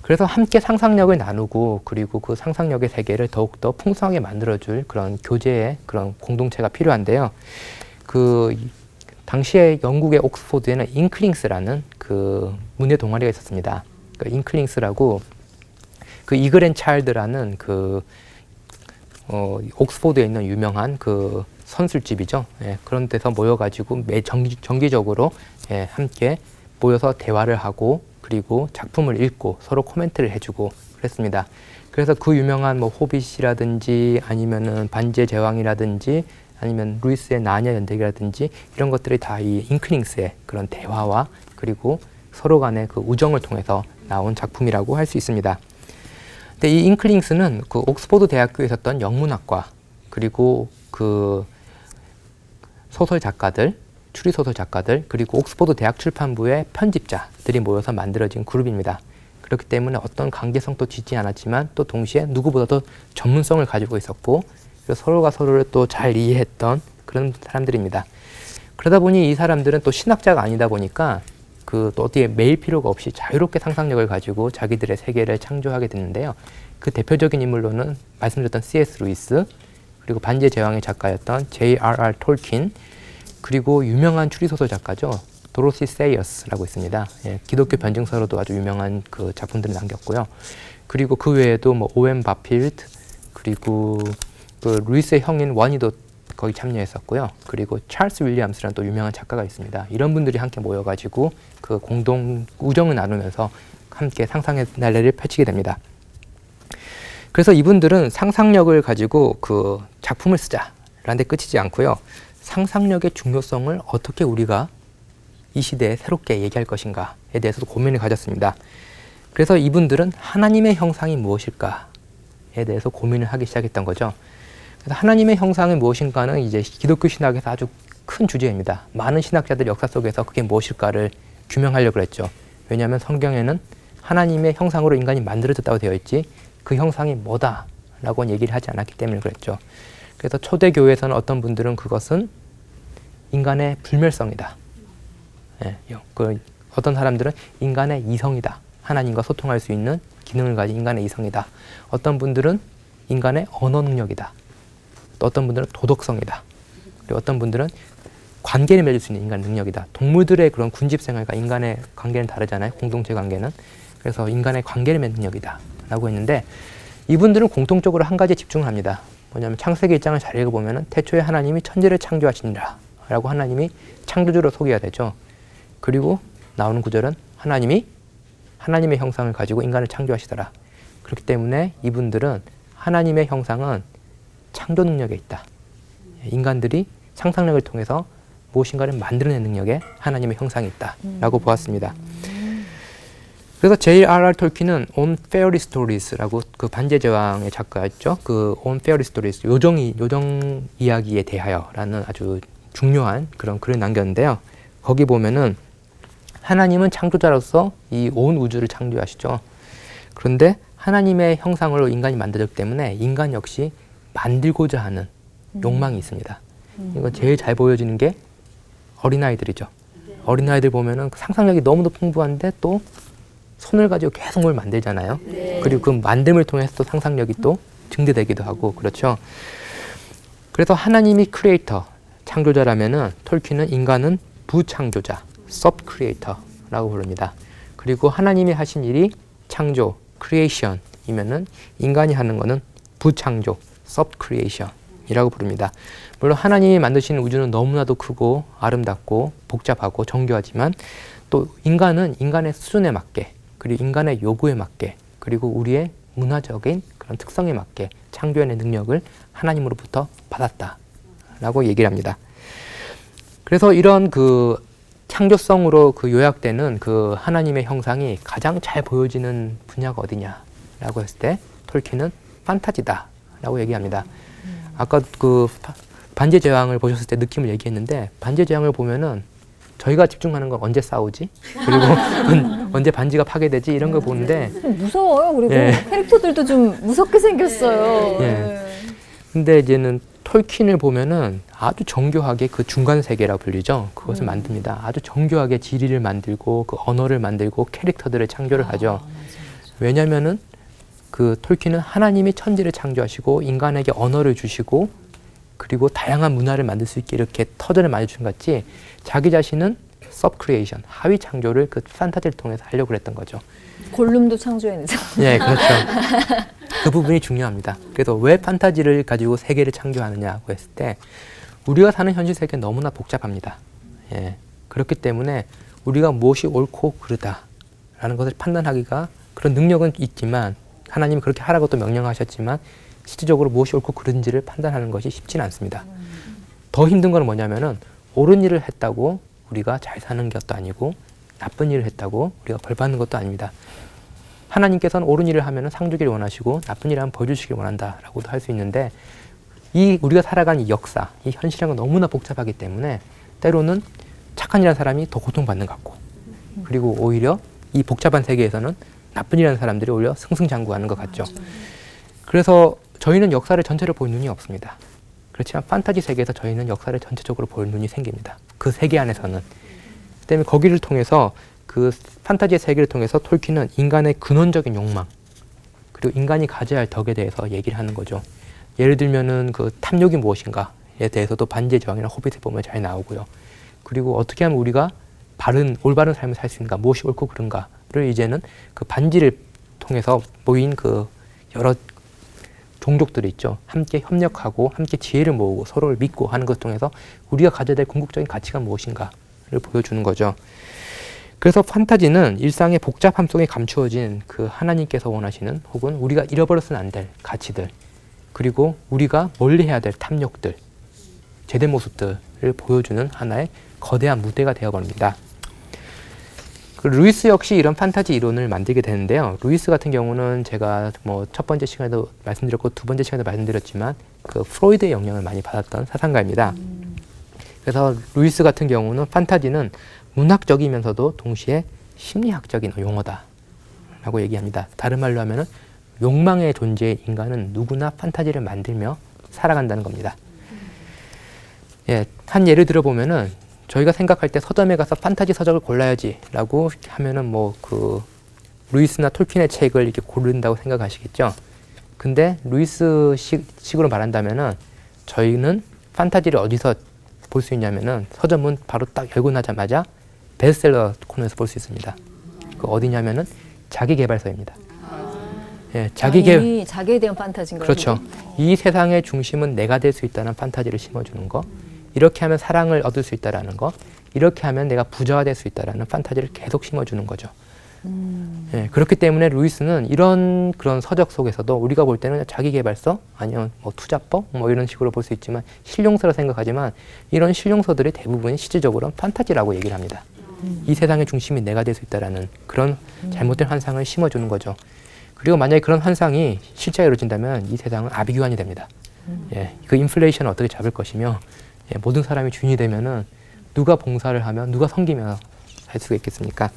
그래서 함께 상상력을 나누고 그리고 그 상상력의 세계를 더욱더 풍성하게 만들어줄 그런 교제의 그런 공동체가 필요한데요. 그 당시에 영국의 옥스포드에는 잉클링스라는 그 문예 동아리가 있었습니다. 그 잉클링스라고 그 이글 앤 차일드라는 그 옥스포드에 있는 유명한 그 선술집이죠. 예, 그런 데서 모여가지고 정기적으로 예, 함께 모여서 대화를 하고 그리고 작품을 읽고 서로 코멘트를 해주고 그랬습니다. 그래서 그 유명한 뭐 호빗이라든지 아니면은 반지의 제왕이라든지 아니면 루이스의 나냐 연대기라든지 이런 것들이 다 이 잉클링스의 그런 대화와 그리고 서로 간의 그 우정을 통해서 나온 작품이라고 할 수 있습니다. 근데 이 잉클링스는 그 옥스포드 대학교에 있었던 영문학과 그리고 그 소설 작가들, 추리소설 작가들 그리고 옥스포드 대학 출판부의 편집자들이 모여서 만들어진 그룹입니다. 그렇기 때문에 어떤 강제성도 지지 않았지만 또 동시에 누구보다도 전문성을 가지고 있었고 서로가 서로를 또 잘 이해했던 그런 사람들입니다. 그러다 보니 이 사람들은 또 신학자가 아니다 보니까 그 또 어디에 매일 필요가 없이 자유롭게 상상력을 가지고 자기들의 세계를 창조하게 됐는데요. 그 대표적인 인물로는 말씀드렸던 C.S. 루이스 그리고 반지의 제왕의 작가였던 J.R.R. 톨킨 그리고 유명한 추리소설 작가죠. 도로시 세이어스라고 있습니다. 예, 기독교 변증서로도 아주 유명한 그 작품들을 남겼고요. 그리고 그 외에도 뭐 오웬 바필드 그리고 그 루이스의 형인 원이도 거기 참여했었고요. 그리고 찰스 윌리엄스라는 또 유명한 작가가 있습니다. 이런 분들이 함께 모여가지고 그 공동 우정을 나누면서 함께 상상의 날래를 펼치게 됩니다. 그래서 이분들은 상상력을 가지고 그 작품을 쓰자라는 데 끝이지 않고요. 상상력의 중요성을 어떻게 우리가 이 시대에 새롭게 얘기할 것인가에 대해서도 고민을 가졌습니다. 그래서 이분들은 하나님의 형상이 무엇일까에 대해서 고민을 하기 시작했던 거죠. 그래서 하나님의 형상은 무엇인가는 이제 기독교 신학에서 아주 큰 주제입니다. 많은 신학자들이 역사 속에서 그게 무엇일까를 규명하려고 했죠. 왜냐하면 성경에는 하나님의 형상으로 인간이 만들어졌다고 되어 있지 그 형상이 뭐다라고는 얘기를 하지 않았기 때문에 그랬죠. 그래서 초대교회에서는 어떤 분들은 그것은 인간의 불멸성이다. 예, 어떤 사람들은 인간의 이성이다. 하나님과 소통할 수 있는 기능을 가진 인간의 이성이다. 어떤 분들은 인간의 언어 능력이다. 또 어떤 분들은 도덕성이다. 그리고 어떤 분들은 관계를 맺을 수 있는 인간 능력이다. 동물들의 그런 군집생활과 인간의 관계는 다르잖아요. 공동체 관계는. 그래서 인간의 관계를 맺는 능력이다. 라고 했는데 이분들은 공통적으로 한 가지에 집중을 합니다. 뭐냐면 창세기 1장을 잘 읽어보면 태초에 하나님이 천지를 창조하시니라 라고 하나님이 창조주로 소개해야 되죠. 그리고 나오는 구절은 하나님이 하나님의 형상을 가지고 인간을 창조하시더라. 그렇기 때문에 이분들은 하나님의 형상은 창조 능력에 있다. 인간들이 상상력을 통해서 무엇인가를 만들어내는 능력에 하나님의 형상이 있다라고 보았습니다. 그래서 J.R.R. 톨킨은 On Fairy Stories라고 그 반지의 제왕의 작가였죠. 그 On Fairy Stories 요정 이야기에 대하여라는 아주 중요한 그런 글을 남겼는데요. 거기 보면은 하나님은 창조자로서 이 온 우주를 창조하시죠. 그런데 하나님의 형상으로 인간이 만들어졌기 때문에 인간 역시 만들고자 하는 욕망이 있습니다. 이거 제일 잘 보여지는 게 어린아이들이죠. 어린아이들 보면은 상상력이 너무도 풍부한데 또 손을 가지고 계속 뭘 만들잖아요. 그리고 그 만듦을 통해서 또 상상력이 또 증대되기도 하고 그렇죠. 그래서 하나님이 크리에이터, 창조자라면은 톨킨은 인간은 부창조자, 서브크리에이터라고 부릅니다. 그리고 하나님이 하신 일이 창조, 크리에이션이면은 인간이 하는 거는 부창조, 서브크리에이션이라고 부릅니다. 물론 하나님이 만드시는 우주는 너무나도 크고 아름답고 복잡하고 정교하지만 또 인간은 인간의 수준에 맞게 그리고 인간의 요구에 맞게 그리고 우리의 문화적인 그런 특성에 맞게 창조해낸 능력을 하나님으로부터 받았다라고 얘기를 합니다. 그래서 이런 그 창조성으로 그 요약되는 그 하나님의 형상이 가장 잘 보여지는 분야가 어디냐라고 했을 때 톨킨은 판타지다라고 얘기합니다. 아까 그 반지의 제왕을 보셨을 때 느낌을 얘기했는데 반지의 제왕을 보면은 저희가 집중하는 건 언제 싸우지? 그리고 언제 반지가 파괴되지? 이런 걸 보는데 무서워요. 그리고 예. 캐릭터들도 좀 무섭게 생겼어요. 예. 근데 이제는 톨킨을 보면은 아주 정교하게 그 중간 세계라고 불리죠. 그것을 만듭니다. 아주 정교하게 지리를 만들고 그 언어를 만들고 캐릭터들을 창조를 하죠. 왜냐면은 그 톨킨은 하나님이 천지를 창조하시고 인간에게 언어를 주시고 그리고 다양한 문화를 만들 수 있게 이렇게 터전을 많이 주신 것 같이 자기 자신은 서브크리에이션, 하위 창조를 그 판타지를 통해서 하려고 그랬던 거죠. 골룸도 창조해내죠. 예, 그렇죠. 그 부분이 중요합니다. 그래서 왜 판타지를 가지고 세계를 창조하느냐고 했을 때 우리가 사는 현실 세계는 너무나 복잡합니다. 예, 그렇기 때문에 우리가 무엇이 옳고 그르다라는 것을 판단하기가 그런 능력은 있지만 하나님이 그렇게 하라고 또 명령하셨지만 실질적으로 무엇이 옳고 그른지를 판단하는 것이 쉽지는 않습니다. 더 힘든 건 뭐냐면은 옳은 일을 했다고 우리가 잘 사는 것도 아니고 나쁜 일을 했다고 우리가 벌 받는 것도 아닙니다. 하나님께서는 옳은 일을 하면 상 주기를 원하시고 나쁜 일을 하면 벌 주시길 원한다라고도 할 수 있는데 이 우리가 살아가는 이 역사, 이 현실이란 건 너무나 복잡하기 때문에 때로는 착한 일한 사람이 더 고통받는 것 같고 그리고 오히려 이 복잡한 세계에서는 나쁜 일하는 사람들이 오히려 승승장구하는 것 같죠. 그래서 저희는 역사를 전체를 볼 눈이 없습니다. 그렇지만 판타지 세계에서 저희는 역사를 전체적으로 볼 눈이 생깁니다. 그 세계 안에서는. 그다음에 거기를 통해서 그 판타지의 세계를 통해서 톨킨은 인간의 근원적인 욕망 그리고 인간이 가져야 할 덕에 대해서 얘기를 하는 거죠. 예를 들면은 그 탐욕이 무엇인가에 대해서도 반지의 제왕이나 호빗에 보면 잘 나오고요. 그리고 어떻게 하면 우리가 올바른 삶을 살 수 있는가, 무엇이 옳고 그른가를 이제는 그 반지를 통해서 모인 그 여러 종족들이 있죠. 함께 협력하고 함께 지혜를 모으고 서로를 믿고 하는 것을 통해서 우리가 가져야 될 궁극적인 가치가 무엇인가를 보여주는 거죠. 그래서 판타지는 일상의 복잡함 속에 감추어진 그 하나님께서 원하시는 혹은 우리가 잃어버려서는 안 될 가치들 그리고 우리가 멀리해야 될 탐욕들, 제대 모습들을 보여주는 하나의 거대한 무대가 되어버립니다. 그 루이스 역시 이런 판타지 이론을 만들게 되는데요. 루이스 같은 경우는 제가 뭐 첫 번째 시간에도 말씀드렸고 두 번째 시간에도 말씀드렸지만 그 프로이드의 영향을 많이 받았던 사상가입니다. 그래서 루이스 같은 경우는 판타지는 문학적이면서도 동시에 심리학적인 용어다라고 얘기합니다. 다른 말로 하면은 욕망의 존재인 인간은 누구나 판타지를 만들며 살아간다는 겁니다. 예, 한 예를 들어보면은 저희가 생각할 때 서점에 가서 판타지 서적을 골라야지라고 하면은 뭐 그 루이스나 톨킨의 책을 이렇게 고른다고 생각하시겠죠. 근데 루이스 식으로 말한다면은 저희는 판타지를 어디서 볼 수 있냐면은 서점은 바로 딱 열고 나자마자 베스트셀러 코너에서 볼 수 있습니다. 그 어디냐면은 자기계발서입니다. 예, 자기에 대한 판타지인가요? 그렇죠. 이 세상의 중심은 내가 될 수 있다는 판타지를 심어주는 거. 이렇게 하면 사랑을 얻을 수 있다라는 거. 이렇게 하면 내가 부자가 될 수 있다라는 판타지를 계속 심어주는 거죠. 예, 그렇기 때문에 루이스는 그런 서적 속에서도 우리가 볼 때는 자기계발서 아니면 뭐 투자법 뭐 이런 식으로 볼 수 있지만 실용서라 생각하지만 이런 실용서들이 대부분 실질적으로는 판타지라고 얘기를 합니다. 이 세상의 중심이 내가 될 수 있다라는 그런 잘못된 환상을 심어주는 거죠. 그리고 만약에 그런 환상이 실제로 이루어진다면 이 세상은 아비규환이 됩니다. 예, 그 인플레이션을 어떻게 잡을 것이며 예, 모든 사람이 주인이 되면은 누가 봉사를 하면 누가 섬기며 살 수가 있겠습니까?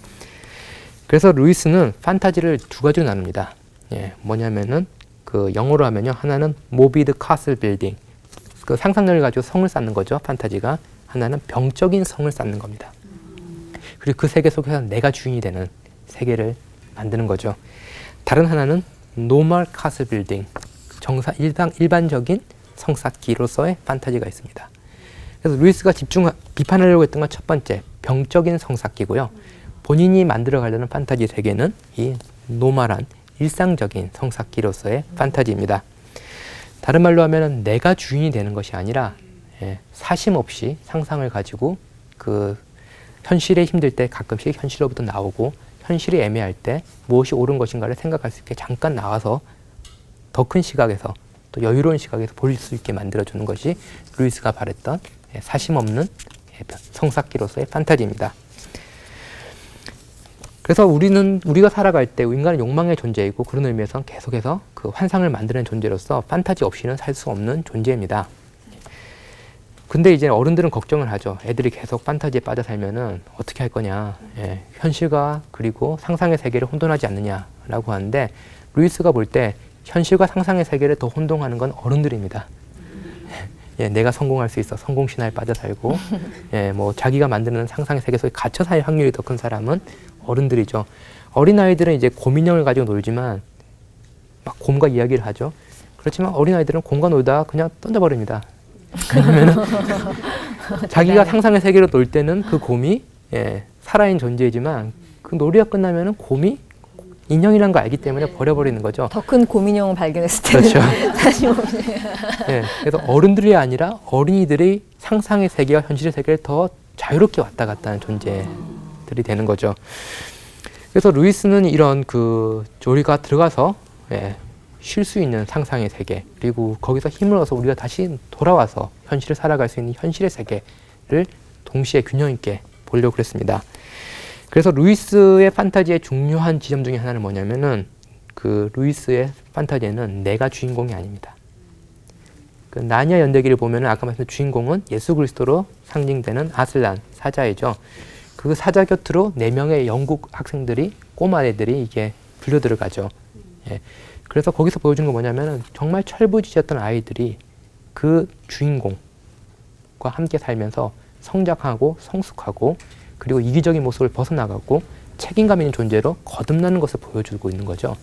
그래서 루이스는 판타지를 두 가지로 나눕니다. 예, 뭐냐면은 그 영어로 하면요 하나는 모비드 카슬 빌딩 그 상상력을 가지고 성을 쌓는 거죠. 판타지가 하나는 병적인 성을 쌓는 겁니다. 그리고 그 세계 속에서 내가 주인이 되는 세계를 만드는 거죠. 다른 하나는 노멀 카슬 빌딩 일반적인 성쌓기로서의 판타지가 있습니다. 그래서 루이스가 비판하려고 했던 건 첫 번째 병적인 성쌓기고요. 본인이 만들어 가려는 판타지 세계는 이 노멀한 일상적인 성쌓기로서의 판타지입니다. 다른 말로 하면 내가 주인이 되는 것이 아니라 사심 없이 상상을 가지고 그 현실에 힘들 때 가끔씩 현실로부터 나오고 현실이 애매할 때 무엇이 옳은 것인가를 생각할 수 있게 잠깐 나와서 더 큰 시각에서 또 여유로운 시각에서 볼 수 있게 만들어주는 것이 루이스가 바랬던 사심 없는 성쌓기로서의 판타지입니다. 그래서 우리가 살아갈 때 인간은 욕망의 존재이고 그런 의미에서 계속해서 그 환상을 만드는 존재로서 판타지 없이는 살 수 없는 존재입니다. 근데 이제 어른들은 걱정을 하죠. 애들이 계속 판타지에 빠져 살면은 어떻게 할 거냐. 예, 현실과 그리고 상상의 세계를 혼돈하지 않느냐라고 하는데 루이스가 볼 때 현실과 상상의 세계를 더 혼동하는 건 어른들입니다. 예, 내가 성공할 수 있어 성공 신화에 빠져 살고, 예, 뭐 자기가 만드는 상상의 세계 속에 갇혀 살 확률이 더 큰 사람은 어른들이죠. 어린 아이들은 이제 곰 인형을 가지고 놀지만 막 곰과 이야기를 하죠. 그렇지만 어린 아이들은 곰과 놀다가 그냥 던져버립니다. 왜냐면은 자기가 상상의 세계로 놀 때는 그 곰이, 예, 살아있는 존재이지만 그 놀이가 끝나면은 곰이 인형이란 걸 알기 때문에 버려버리는 거죠. 더 큰 곰인형을 발견했을 때는 그렇죠. 다시 보면 예, 그래서 어른들이 아니라 어린이들이 상상의 세계와 현실의 세계를 더 자유롭게 왔다 갔다 하는 존재들이 되는 거죠. 그래서 루이스는 이런 우리가 들어가서, 예, 쉴 수 있는 상상의 세계, 그리고 거기서 힘을 얻어서 우리가 다시 돌아와서 현실을 살아갈 수 있는 현실의 세계를 동시에 균형 있게 보려고 그랬습니다. 그래서 루이스의 판타지의 중요한 지점 중에 하나는 뭐냐면은 루이스의 판타지에는 내가 주인공이 아닙니다. 나니아 연대기를 보면은 아까 말씀드린 주인공은 예수 그리스도로 상징되는 아슬란, 사자이죠. 그 사자 곁으로 4명의 영국 학생들이, 꼬마 애들이 이게 불려 들어가죠. 예. 그래서 거기서 보여준 건 뭐냐면은 정말 철부지였던 아이들이 그 주인공과 함께 살면서 성장하고 성숙하고 그리고 이기적인 모습을 벗어나가고 책임감 있는 존재로 거듭나는 것을 보여주고 있는 거죠.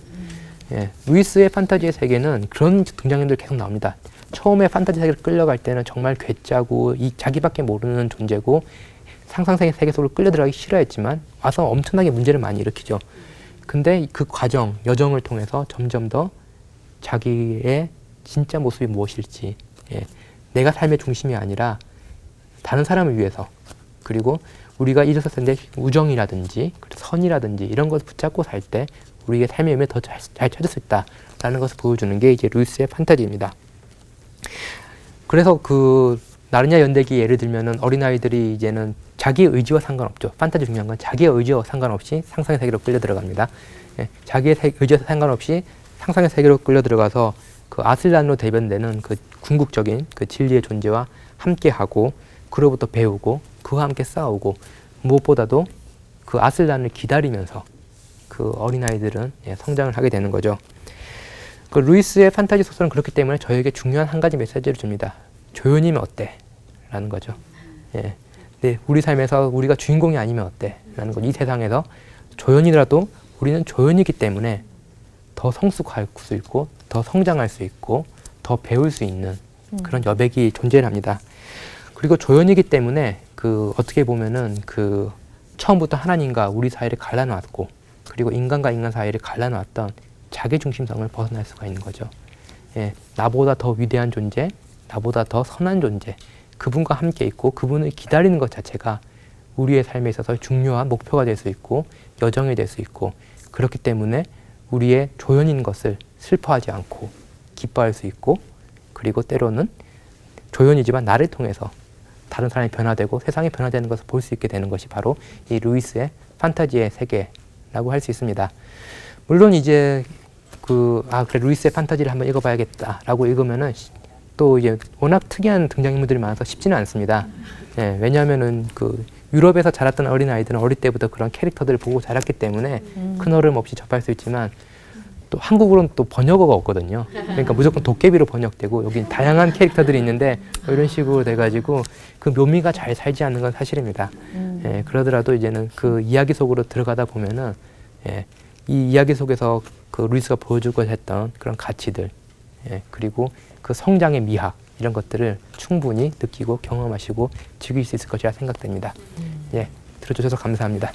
예, 루이스의 판타지의 세계는 그런 등장인들 계속 나옵니다. 처음에 판타지 세계를 끌려갈 때는 정말 괴짜고 자기밖에 모르는 존재고 상상세계 세계 속으로 끌려 들어가기 싫어했지만 와서 엄청나게 문제를 많이 일으키죠. 근데 그 과정, 여정을 통해서 점점 더 자기의 진짜 모습이 무엇일지, 예, 내가 삶의 중심이 아니라 다른 사람을 위해서, 그리고 우리가 잊었을 텐데 우정이라든지 선이라든지 이런 것을 붙잡고 살 때 우리의 삶의 의미를 더 잘 찾을 수 있다라는 것을 보여주는 게 이제 루이스의 판타지입니다. 그래서 나르냐 연대기 예를 들면은 어린아이들이 이제는 자기의 의지와 상관없죠. 판타지 중요한 건 자기의 의지와 상관없이 상상의 세계로 끌려 들어갑니다. 예, 자기의 의지와 상관없이 상상의 세계로 끌려 들어가서 아슬란으로 대변되는 궁극적인 진리의 존재와 함께하고 그로부터 배우고 그와 함께 싸우고 무엇보다도 아슬란을 기다리면서 어린아이들은, 예, 성장을 하게 되는 거죠. 루이스의 판타지 소설은 그렇기 때문에 저에게 중요한 한 가지 메시지를 줍니다. 조연이면 어때? 라는 거죠. 예. 네, 우리 삶에서 우리가 주인공이 아니면 어때? 라는 거. 이 세상에서 조연이라도 우리는 조연이기 때문에 더 성숙할 수 있고 더 성장할 수 있고 더 배울 수 있는 그런 여백이 존재합니다. 그리고 조연이기 때문에 어떻게 보면은 처음부터 하나님과 우리 사이를 갈라놓았고 그리고 인간과 인간 사이를 갈라놓았던 자기중심성을 벗어날 수가 있는 거죠. 예, 나보다 더 위대한 존재, 나보다 더 선한 존재, 그분과 함께 있고 그분을 기다리는 것 자체가 우리의 삶에 있어서 중요한 목표가 될 수 있고 여정이 될 수 있고, 그렇기 때문에 우리의 조연인 것을 슬퍼하지 않고 기뻐할 수 있고, 그리고 때로는 조연이지만 나를 통해서 다른 사람이 변화되고 세상이 변화되는 것을 볼 수 있게 되는 것이 바로 이 루이스의 판타지의 세계라고 할 수 있습니다. 물론 이제 그래 루이스의 판타지를 한번 읽어봐야겠다라고 읽으면은 또 이제 워낙 특이한 등장인물들이 많아서 쉽지는 않습니다. 예, 왜냐하면은 유럽에서 자랐던 어린 아이들은 어릴 때부터 그런 캐릭터들을 보고 자랐기 때문에 큰 어려움 없이 접할 수 있지만 또 한국으로는 또 번역어가 없거든요. 그러니까 무조건 도깨비로 번역되고 여기 다양한 캐릭터들이 있는데 이런 식으로 돼가지고 묘미가 잘 살지 않는 건 사실입니다. 예, 그러더라도 이제는 이야기 속으로 들어가다 보면은, 예, 이 이야기 속에서 루이스가 보여주고 했던 그런 가치들, 예, 그리고 성장의 미학 이런 것들을 충분히 느끼고 경험하시고 즐길 수 있을 것이라 생각됩니다. 예, 들어주셔서 감사합니다.